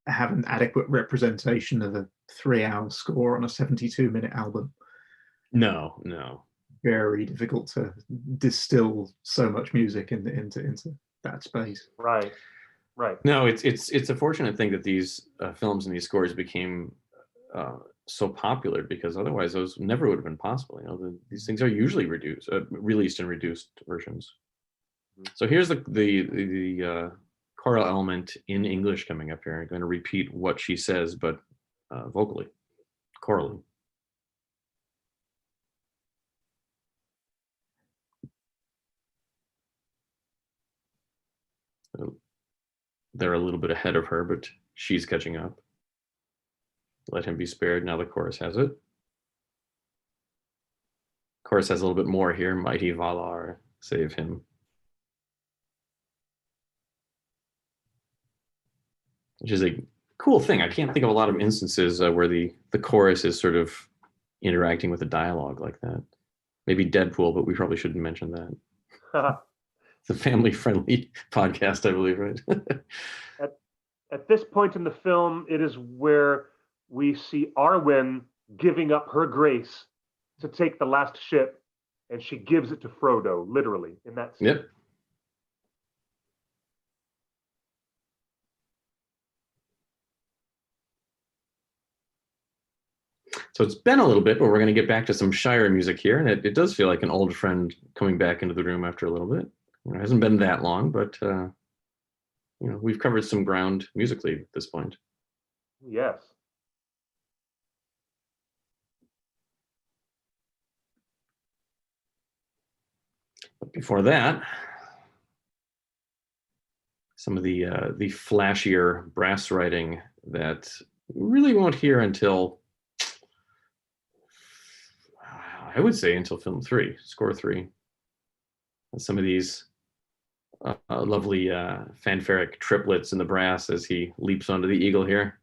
have an adequate representation of a 3-hour score on a 72-minute album. No. Very difficult to distill so much music into that space. Right. No, it's a fortunate thing that these films and these scores became so popular, because otherwise those never would have been possible. These things are usually released in reduced versions. So here's the choral element in English coming up here. I'm going to repeat what she says, but vocally, chorally. They're a little bit ahead of her, but she's catching up. Let him be spared. Now the chorus has it. Chorus has a little bit more here. Mighty Valar, save him. Which is a cool thing. I can't think of a lot of instances where the chorus is sort of interacting with the dialogue like that. Maybe Deadpool, but we probably shouldn't mention that. It's a family-friendly podcast, I believe, right? At this point in the film, it is where we see Arwen giving up her grace to take the last ship and she gives it to Frodo, literally, in that scene. Yep. So it's been a little bit, but we're going to get back to some Shire music here. And it does feel like an old friend coming back into the room after a little bit. It hasn't been that long, but we've covered some ground musically at this point. Yes. But before that, some of the flashier brass writing that we really won't hear until, I would say, until film 3, score 3. And some of these lovely fanfaric triplets in the brass as he leaps onto the eagle here.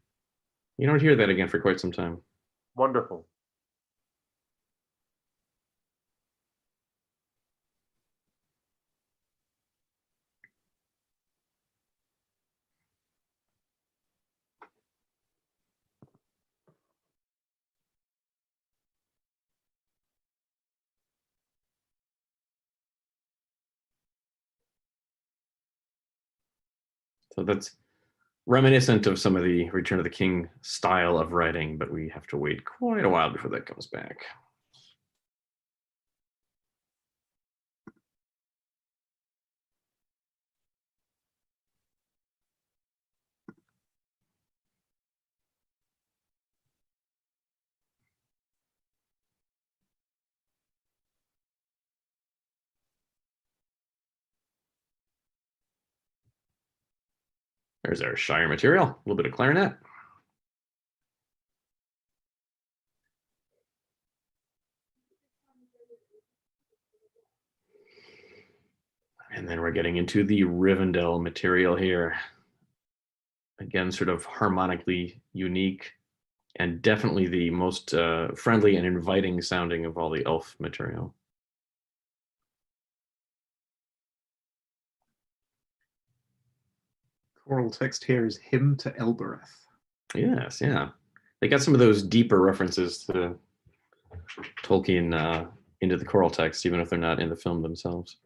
You don't hear that again for quite some time. Wonderful. So that's reminiscent of some of the Return of the King style of writing, but we have to wait quite a while before that comes back. There's our Shire material, a little bit of clarinet. And then we're getting into the Rivendell material here. Again, sort of harmonically unique and definitely the most friendly and inviting sounding of all the elf material. Choral text here is Hymn to Elbereth. Yes, yeah. They got some of those deeper references to Tolkien into the choral text, even if they're not in the film themselves.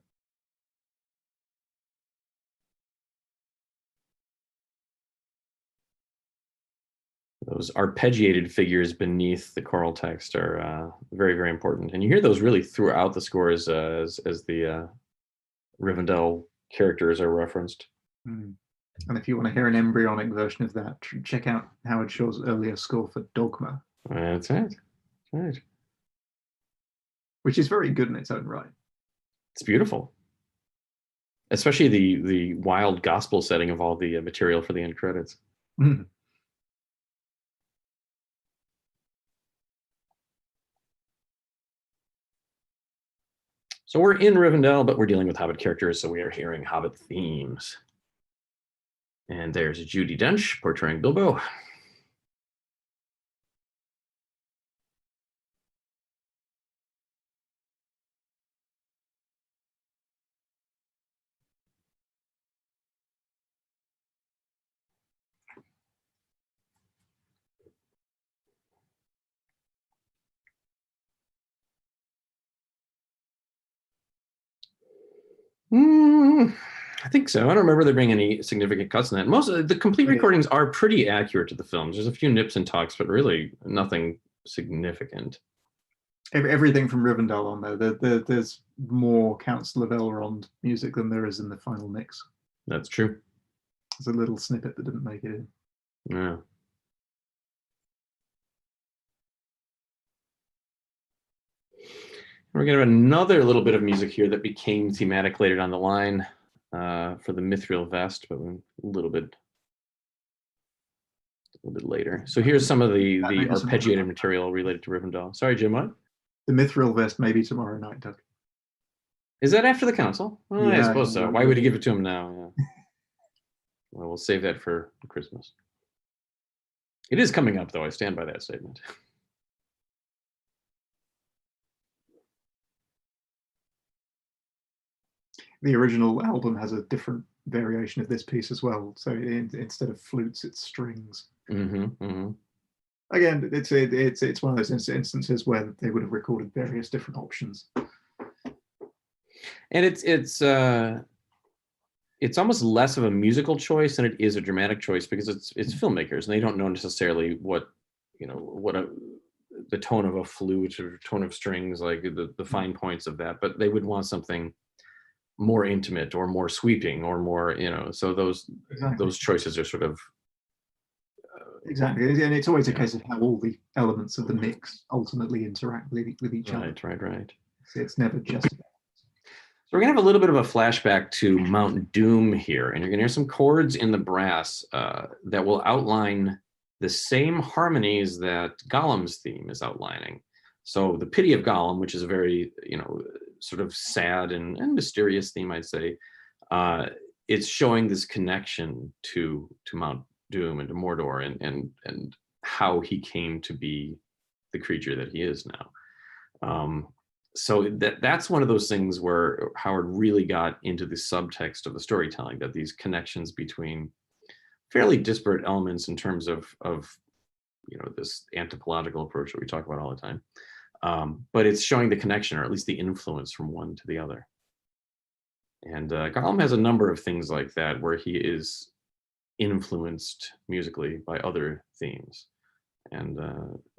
Those arpeggiated figures beneath the choral text are very, very important. And you hear those really throughout the scores as the Rivendell characters are referenced. Mm. And if you want to hear an embryonic version of that, check out Howard Shore's earlier score for Dogma. That's right. That's right. Which is very good in its own right. It's beautiful. Especially the wild gospel setting of all the material for the end credits. Mm. So we're in Rivendell, but we're dealing with Hobbit characters, so we are hearing Hobbit themes. And there's Judi Dench portraying Bilbo. I think so. I don't remember there being any significant cuts in that. Most of the complete recordings are pretty accurate to the films. There's a few nips and tucks, but really nothing significant. Everything from Rivendell on there. There's more Council of Elrond music than there is in the final mix. That's true. There's a little snippet that didn't make it in. Yeah. We're going to have another little bit of music here that became thematic later down the line for the Mithril Vest, but a little bit later. So here's some of the arpeggiated material related to Rivendell. Sorry, Jim, what? The Mithril Vest maybe tomorrow night, Doug. Is that after the council? Well, Yeah, I suppose so. Why would he give it to him now? Yeah. Well, we'll save that for Christmas. It is coming up, though. I stand by that statement. The original album has a different variation of this piece as well. So instead of flutes, it's strings. Mm-hmm, mm-hmm. Again, it's one of those instances where they would have recorded various different options. And it's almost less of a musical choice than it is a dramatic choice, because it's filmmakers and they don't know necessarily what, the tone of a flute or tone of strings, like the fine points of that, but they would want something more intimate or more sweeping or more, so those choices are sort of exactly, and it's always a case of how all the elements of the mix ultimately interact with each other. Right. It's never just. So we're gonna have a little bit of a flashback to Mount Doom here, and you're gonna hear some chords in the brass that will outline the same harmonies that Gollum's theme is outlining. So the Pity of Gollum, which is a very, sort of sad and mysterious theme, I'd say, it's showing this connection to Mount Doom and to Mordor and how he came to be the creature that he is now. So that's one of those things where Howard really got into the subtext of the storytelling, that these connections between fairly disparate elements in terms of this anthropological approach that we talk about all the time. But it's showing the connection, or at least the influence from one to the other. And Gollum has a number of things like that where he is influenced musically by other themes. And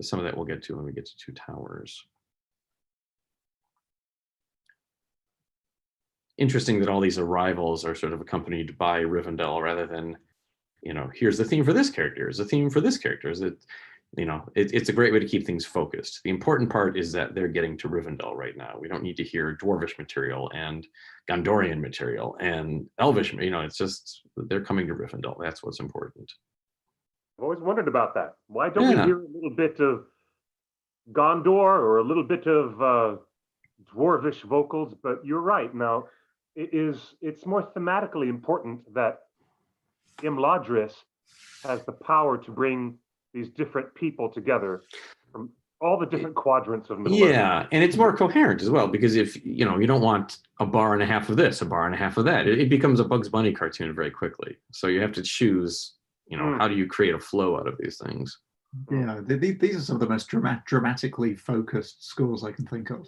some of that we'll get to when we get to Two Towers. Interesting that all these arrivals are sort of accompanied by Rivendell rather than, here's the theme for this character, here's the theme for this character. It's a great way to keep things focused. The important part is that they're getting to Rivendell right now. We don't need to hear Dwarvish material and Gondorian material and Elvish, it's just they're coming to Rivendell. That's what's important. I've always wondered about that. Why don't we hear a little bit of Gondor or a little bit of Dwarvish vocals? But you're right. Now, it's more thematically important that Imladris has the power to bring these different people together from all the different quadrants of Middle Earth. Yeah, and it's more coherent as well, because if you don't want a bar and a half of this, a bar and a half of that, it becomes a Bugs Bunny cartoon very quickly. So you have to choose, how do you create a flow out of these things? Yeah, these are some of the most dramatically focused scores I can think of.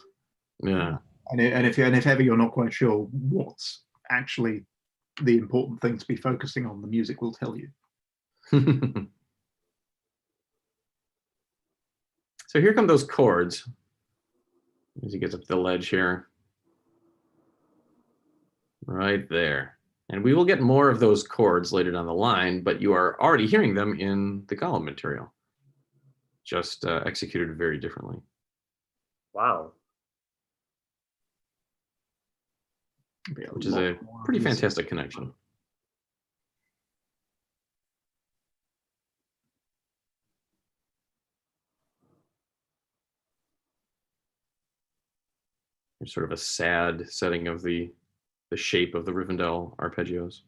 Yeah, and if ever you're not quite sure what's actually the important thing to be focusing on, the music will tell you. So here come those chords as he gets up the ledge here. Right there. And we will get more of those chords later down the line, but you are already hearing them in the Gollum material, just executed very differently. Wow. Which is a pretty fantastic connection. There's sort of a sad setting of the shape of the Rivendell arpeggios.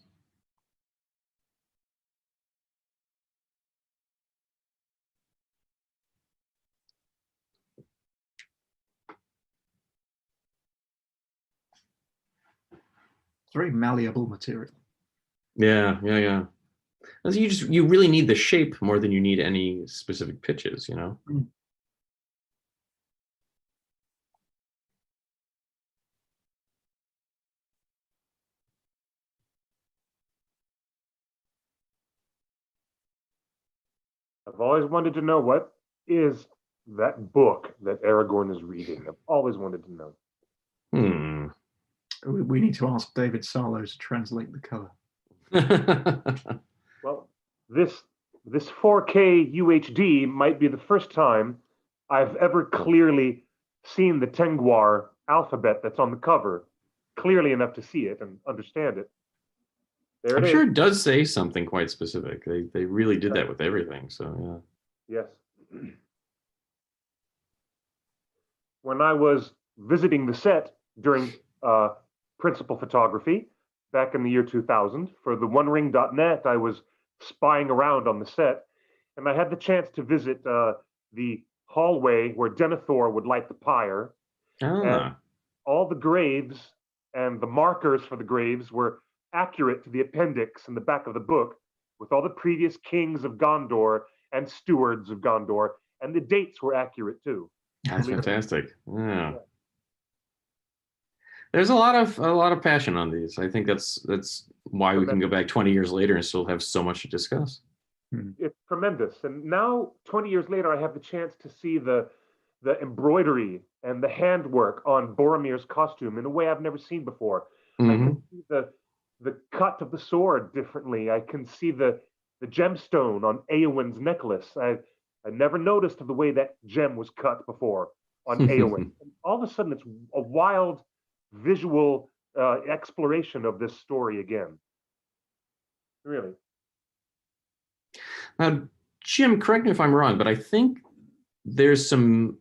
It's very malleable material. Yeah. You really need the shape more than you need any specific pitches, Mm. I've always wanted to know, what is that book that Aragorn is reading? I've always wanted to know. We need to ask David Sarlo to translate the cover. Well, this 4K UHD might be the first time I've ever clearly seen the Tengwar alphabet that's on the cover, clearly enough to see it and understand it. There I'm it sure is. it does say something quite specific. They really did that with everything. So yeah. Yes. When I was visiting the set during principal photography back in the year 2000 for the OneRing.net, I was spying around on the set, and I had the chance to visit the hallway where Denethor would light the pyre. And all the graves and the markers for the graves were accurate to the appendix in the back of the book, with all the previous kings of Gondor and stewards of Gondor, and the dates were accurate too. That's fantastic. Yeah. There's a lot of passion on these. I think that's why we can go back 20 years later and still have so much to discuss. It's tremendous. And now, 20 years later, I have the chance to see the embroidery and the handwork on Boromir's costume in a way I've never seen before. I can see the cut of the sword differently. I can see the gemstone on Eowyn's necklace. I never noticed the way that gem was cut before on Eowyn. And all of a sudden, it's a wild visual exploration of this story again. Really. Now, Jim, correct me if I'm wrong, but I think there's some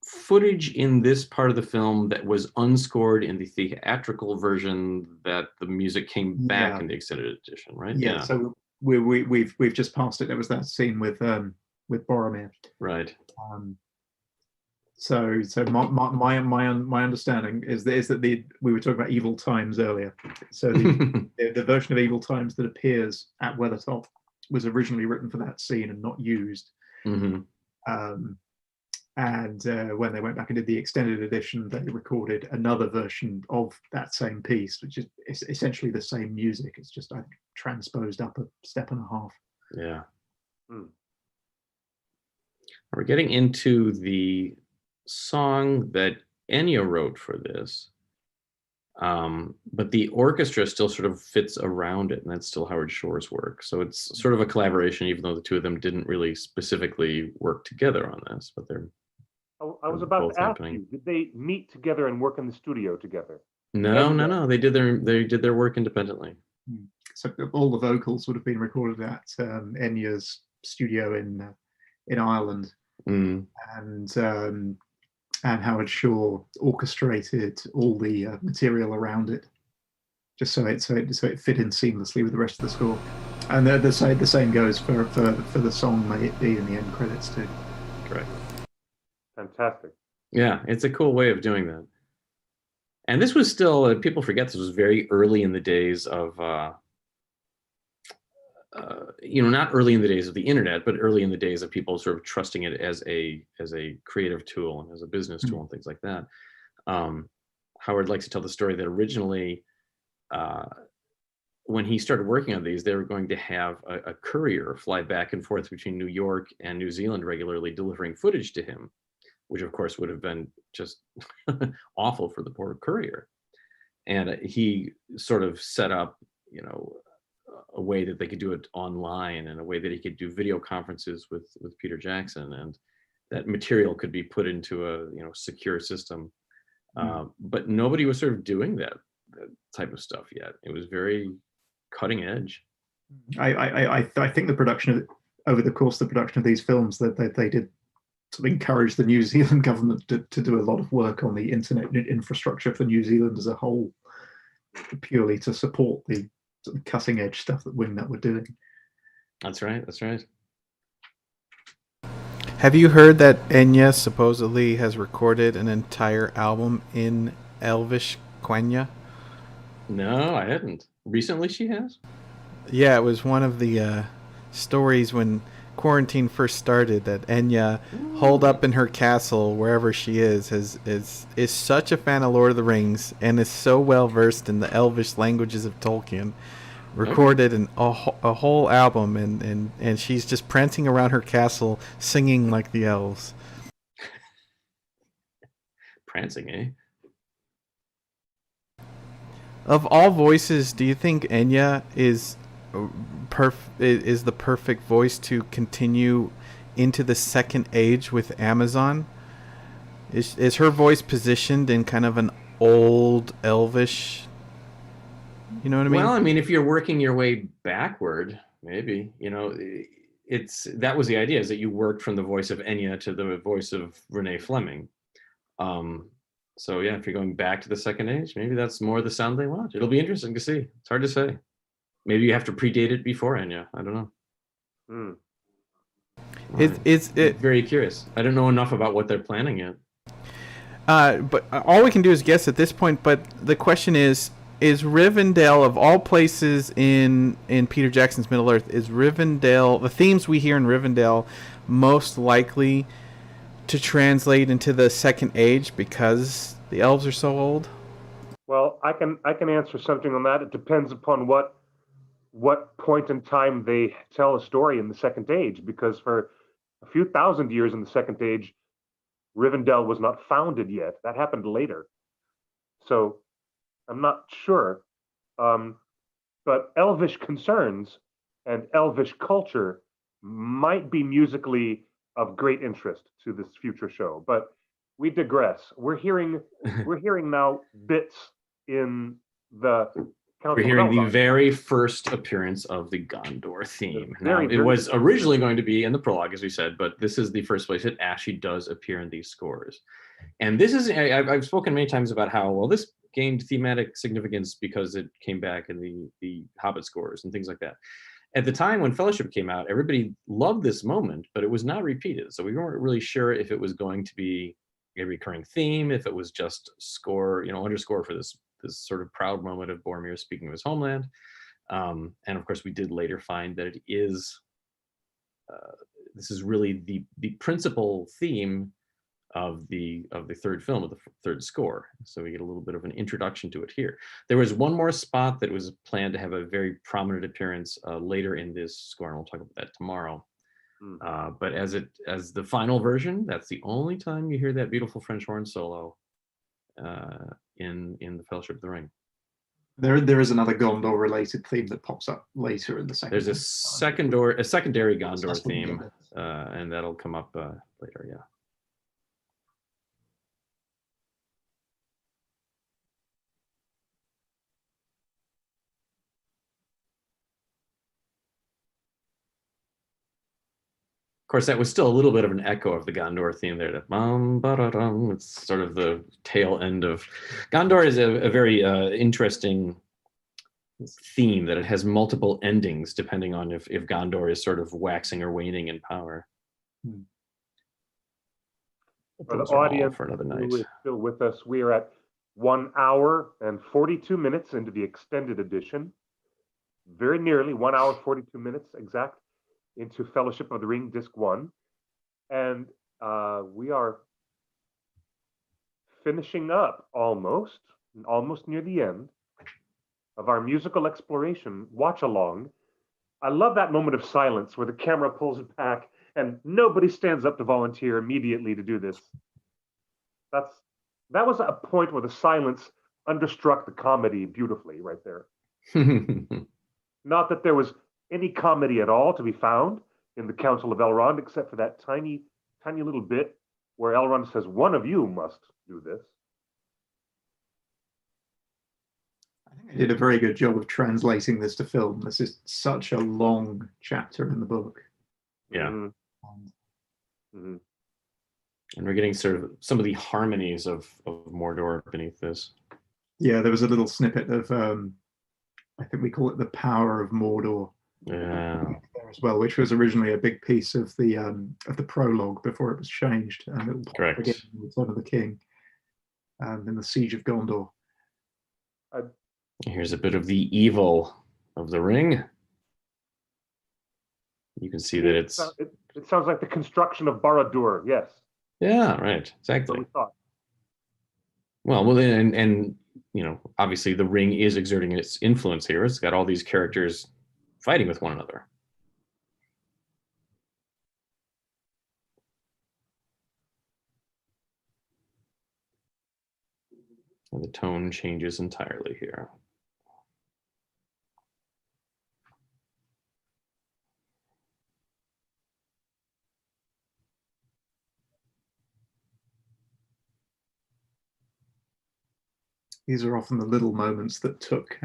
footage in this part of the film that was unscored in the theatrical version that the music came back in the extended edition, right? Yeah. So we've just passed it. There was that scene with Boromir. Right. So my understanding is that we were talking about Evil Times earlier. So the version of Evil Times that appears at Weathertop was originally written for that scene and not used. And when they went back and did the extended edition, they recorded another version of that same piece, which is essentially the same music. It's just transposed up a step and a half. Yeah. We're getting into the song that Enya wrote for this, but the orchestra still sort of fits around it, and that's still Howard Shore's work. So it's sort of a collaboration, even though the two of them didn't really specifically work together on this, but they're I was about to ask you, did they meet together and work in the studio together? No. They did their work independently. So all the vocals would have been recorded at Enya's studio in Ireland, and Howard Shore orchestrated all the material around it, just so it fit in seamlessly with the rest of the score. And the same goes for the song "May It Be" in the end credits too. Correct. Fantastic. Yeah, it's a cool way of doing that. And this was still, people forget, this was very early in the days of, not early in the days of the internet, but early in the days of people sort of trusting it as a creative tool and as a business tool and things like that. Howard likes to tell the story that originally, when he started working on these, they were going to have a courier fly back and forth between New York and New Zealand regularly, delivering footage to him, which of course would have been just awful for the poor courier. And he sort of set up, a way that they could do it online, and a way that he could do video conferences with Peter Jackson, and that material could be put into a secure system. But nobody was sort of doing that type of stuff yet. It was very cutting edge. I think the production over the course of the production of these films that they did sort of encourage the New Zealand government to do a lot of work on the internet infrastructure for New Zealand as a whole, purely to support the sort of cutting edge stuff that Wingnut were doing. That's right. Have you heard that Enya supposedly has recorded an entire album in Elvish Quenya? No, I hadn't. Recently she has? Yeah, it was one of the stories when quarantine first started, that Enya, holed up in her castle wherever she is such a fan of Lord of the Rings and is so well versed in the Elvish languages of Tolkien, recorded a whole album, and she's just prancing around her castle singing like the elves. Prancing, eh? Of all voices, do you think Enya is the perfect voice to continue into the second age with Amazon? Is her voice positioned in kind of an old Elvish? You know what I mean? Well, I mean, if you're working your way backward, maybe, that was the idea, is that you worked from the voice of Enya to the voice of Renee Fleming. So yeah, if you're going back to the second age, maybe that's more the sound they want. It'll be interesting to see. It's hard to say. Maybe you have to predate it before Enya. I don't know. It's very curious. I don't know enough about what they're planning yet. But all we can do is guess at this point. But the question is Rivendell, of all places in Peter Jackson's Middle Earth, is Rivendell, the themes we hear in Rivendell, most likely to translate into the second age because the elves are so old? I can answer something on that. It depends upon what point in time they tell a story in the Second Age, because for a few thousand years in the Second Age, Rivendell was not founded yet. That happened later. So I'm not sure. But Elvish concerns and Elvish culture might be musically of great interest to this future show. But we digress. We're hearing now bits in the We're Council of hearing the Elrond. very first appearance of the Gondor theme. Now, very, it was originally going to be in the prologue, as we said, but this is the first place it actually does appear in these scores. And this is, I've spoken many times about how, well, this gained thematic significance because it came back in the Hobbit scores and things like that. At the time when Fellowship came out, everybody loved this moment, but it was not repeated. So we weren't really sure if it was going to be a recurring theme, if it was just score, underscore for this sort of proud moment of Boromir speaking of his homeland. And of course, we did later find that it is, this is really the principal theme of the third film, of the third score. So we get a little bit of an introduction to it here. There was one more spot that was planned to have a very prominent appearance later in this score, and we'll talk about that tomorrow. But as the final version, that's the only time you hear that beautiful French horn solo in the Fellowship of the Ring. There is another Gondor related theme that pops up later in the second. There's a secondary Gondor theme, and that'll come up later. Yeah. Of course, that was still a little bit of an echo of the Gondor theme there. It's sort of the tail end of Gondor is a very interesting theme, that it has multiple endings depending on if Gondor is sort of waxing or waning in power. For the audience for another night. who is still with us, we are at 1 hour and 42 minutes into the extended edition. Very nearly 1 hour, 42 minutes exact into Fellowship of the Ring, Disc 1. And we are finishing up almost near the end of our musical exploration watch along. I love that moment of silence where the camera pulls it back and nobody stands up to volunteer immediately to do this. That was a point where the silence understruck the comedy beautifully right there. Not that there was any comedy at all to be found in the Council of Elrond, except for that tiny little bit where Elrond says, "One of you must do this." I think I did a very good job of translating this to film. This is such a long chapter in the book. Yeah. And we're getting sort of some of the harmonies of Mordor beneath this. Yeah, there was a little snippet of, I think we call it the Power of Mordor. Yeah. There as well, which was originally a big piece of the prologue before it was changed, and it will pop again in Return of the King, in the Siege of Gondor. Here's a bit of the evil of the ring. You can see that it sounds like the construction of Barad-dûr. Yes. Yeah. Right. Exactly. That's what we thought. Well, and obviously the ring is exerting its influence here. It's got all these characters fighting with one another. And the tone changes entirely here. These are often the little moments that took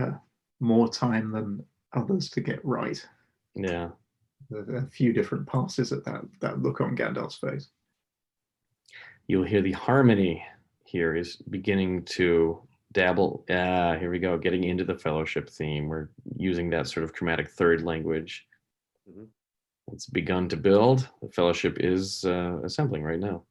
more time than others to get right. Yeah. A few different passes at that look on Gandalf's face. You'll hear the harmony here is beginning to dabble. Here we go, getting into the Fellowship theme. We're using that sort of chromatic third language. It's begun to build. The Fellowship is assembling right now.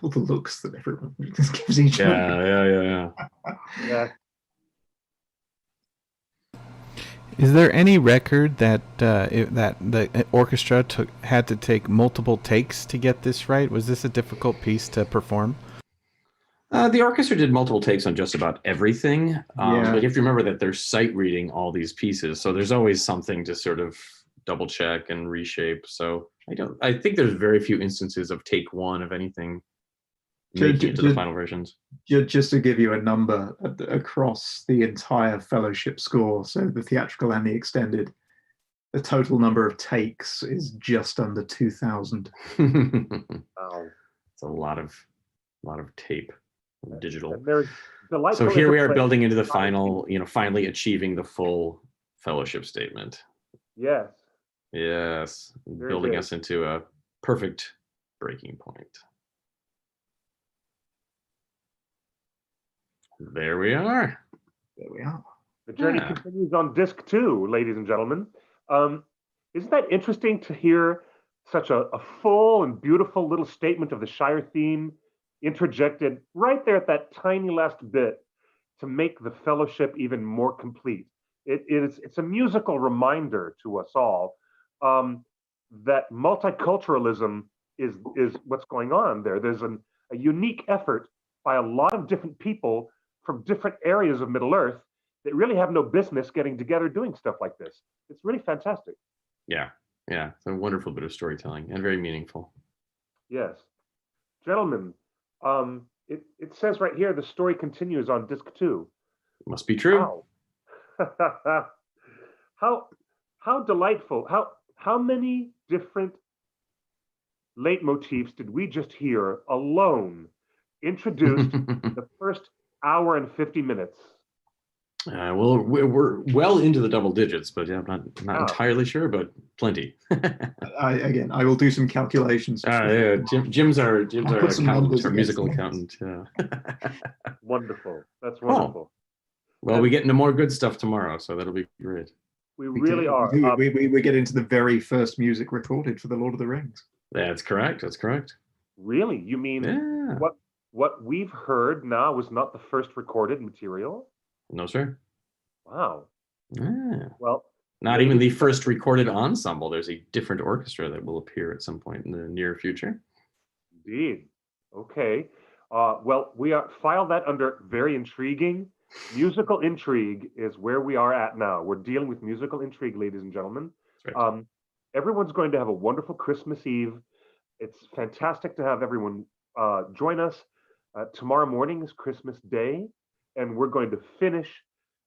All the looks that everyone gives each other. Yeah. Yeah. Is there any record that that the orchestra had to take multiple takes to get this right? Was this a difficult piece to perform? The orchestra did multiple takes on just about everything. Yeah. But you have to remember that they're sight reading all these pieces, so there's always something to sort of double check and reshape. So I think there's very few instances of take one of anything making it to the final versions. Just to give you a number across the entire Fellowship score, so the theatrical and the extended, the total number of takes is just under 2,000. Wow. It's a lot of tape, digital. And so here we are building into the final, finally achieving the full Fellowship statement. Yes. Yes, Very building good. us into a perfect breaking point. There we are. There we are. The journey continues on disc 2, ladies and gentlemen. Isn't that interesting to hear such a full and beautiful little statement of the Shire theme interjected right there at that tiny last bit to make the Fellowship even more complete? It's a musical reminder to us all that multiculturalism is what's going on there. There's a unique effort by a lot of different people from different areas of Middle Earth that really have no business getting together doing stuff like this. It's really fantastic. Yeah, it's a wonderful bit of storytelling and very meaningful. Yes. Gentlemen, it says right here the story continues on disc 2. Must be true. Wow. How delightful. How many different leitmotifs did we just hear alone introduced the first hour and 50 minutes? Well, we're well into the double digits, but yeah, I'm not entirely sure, but plenty. I will do some calculations. Yeah, Jim's our accountant, our musical them. accountant. Yeah. Wonderful. That's wonderful. Well, we get into more good stuff tomorrow, so that'll be great. We really are. We get into the very first music recorded for the Lord of the Rings. That's correct. Really? You mean what we've heard now was not the first recorded material? No, sir. Wow. Yeah. Well, not even the first recorded ensemble. There's a different orchestra that will appear at some point in the near future. Indeed. Okay. Well, we file that under very intriguing. Musical intrigue is where we are at now. We're dealing with musical intrigue, ladies and gentlemen. Right. Everyone's going to have a wonderful Christmas Eve. It's fantastic to have everyone join us. Tomorrow morning is Christmas Day, and we're going to finish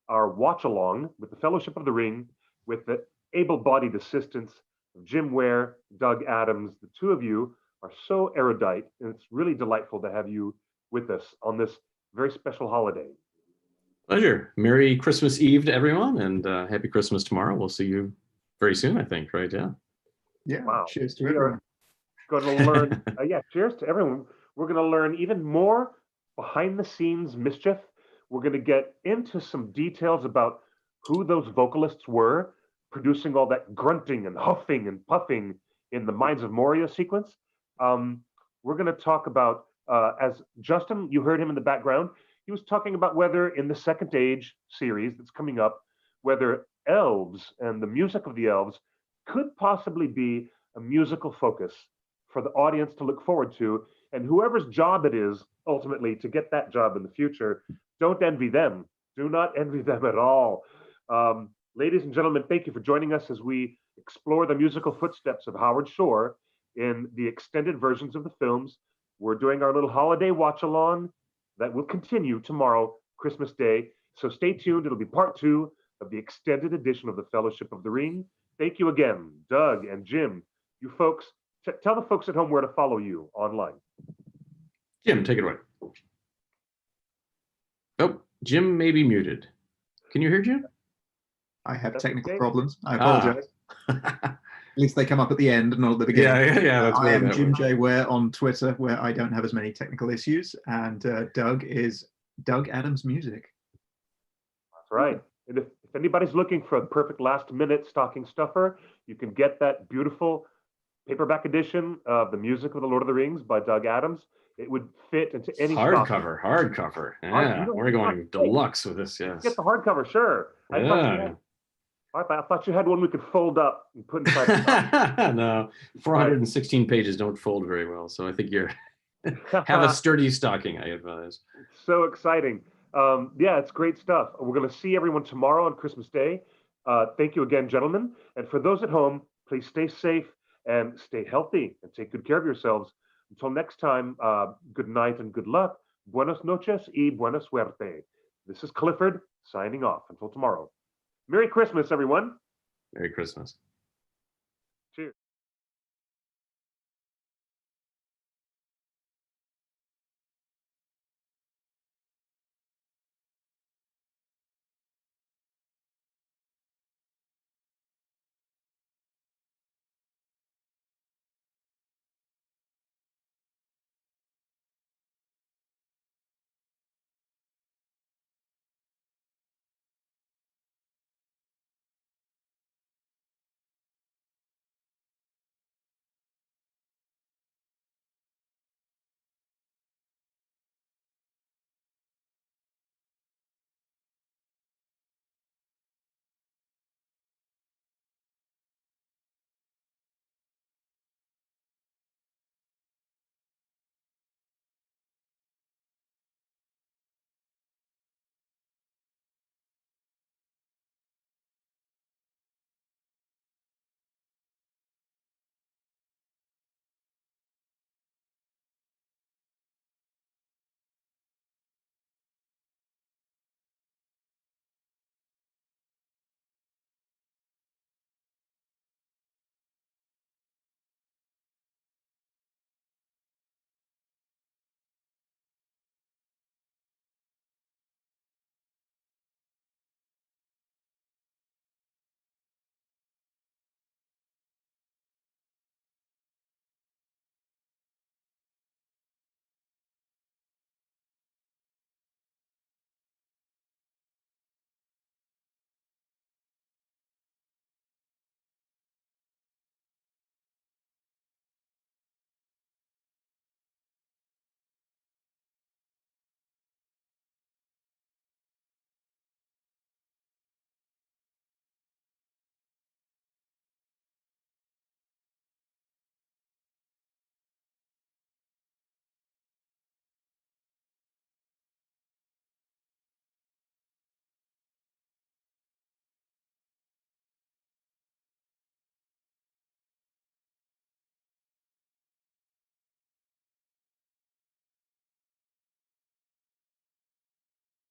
our watch along with the Fellowship of the Ring with the able-bodied assistance of Jim Ware, Doug Adams. The two of you are so erudite, and it's really delightful to have you with us on this very special holiday. Pleasure. Merry Christmas Eve to everyone, and happy Christmas tomorrow. We'll see you very soon, I think, right? Yeah. Yeah. Wow. Cheers to everyone. Going to learn. Cheers to everyone. We're going to learn even more behind-the-scenes mischief. We're going to get into some details about who those vocalists were, producing all that grunting and huffing and puffing in the Mines of Moria sequence. We're going to talk about, as Justin, you heard him in the background, he was talking about whether in the Second Age series that's coming up, whether elves and the music of the elves could possibly be a musical focus for the audience to look forward to. And whoever's job it is ultimately to get that job in the future, don't envy them. Do not envy them at all. Ladies and gentlemen, thank you for joining us as we explore the musical footsteps of Howard Shore in the extended versions of the films. We're doing our little holiday watch along that will continue tomorrow, Christmas Day. So stay tuned. It'll be part 2 of the extended edition of the Fellowship of the Ring. Thank you again, Doug and Jim. You folks, tell the folks at home where to follow you online. Jim, take it away. Oh, Jim may be muted. Can you hear Jim? I have That's technical okay. problems. I apologize. At least they come up at the end, not at the beginning. Yeah. That's I am Jim J. Ware on Twitter, where I don't have as many technical issues, and Doug is Doug Adams Music. That's right. And if anybody's looking for a perfect last-minute stocking stuffer, you can get that beautiful paperback edition of The Music of the Lord of the Rings by Doug Adams. It would fit into any Hardcover, hardcover. Yeah, don't- we're going deluxe with this. Yes. Get the hardcover, sure. Yeah. I thought you had one we could fold up and put inside the top. No, 416 pages don't fold very well. So I think you're have a sturdy stocking, I advise. So exciting. Yeah, it's great stuff. We're going to see everyone tomorrow on Christmas Day. Thank you again, gentlemen. And for those at home, please stay safe and stay healthy and take good care of yourselves. Until next time, good night and good luck. Buenas noches y buena suerte. This is Clifford signing off. Until tomorrow. Merry Christmas, everyone. Merry Christmas. Cheers.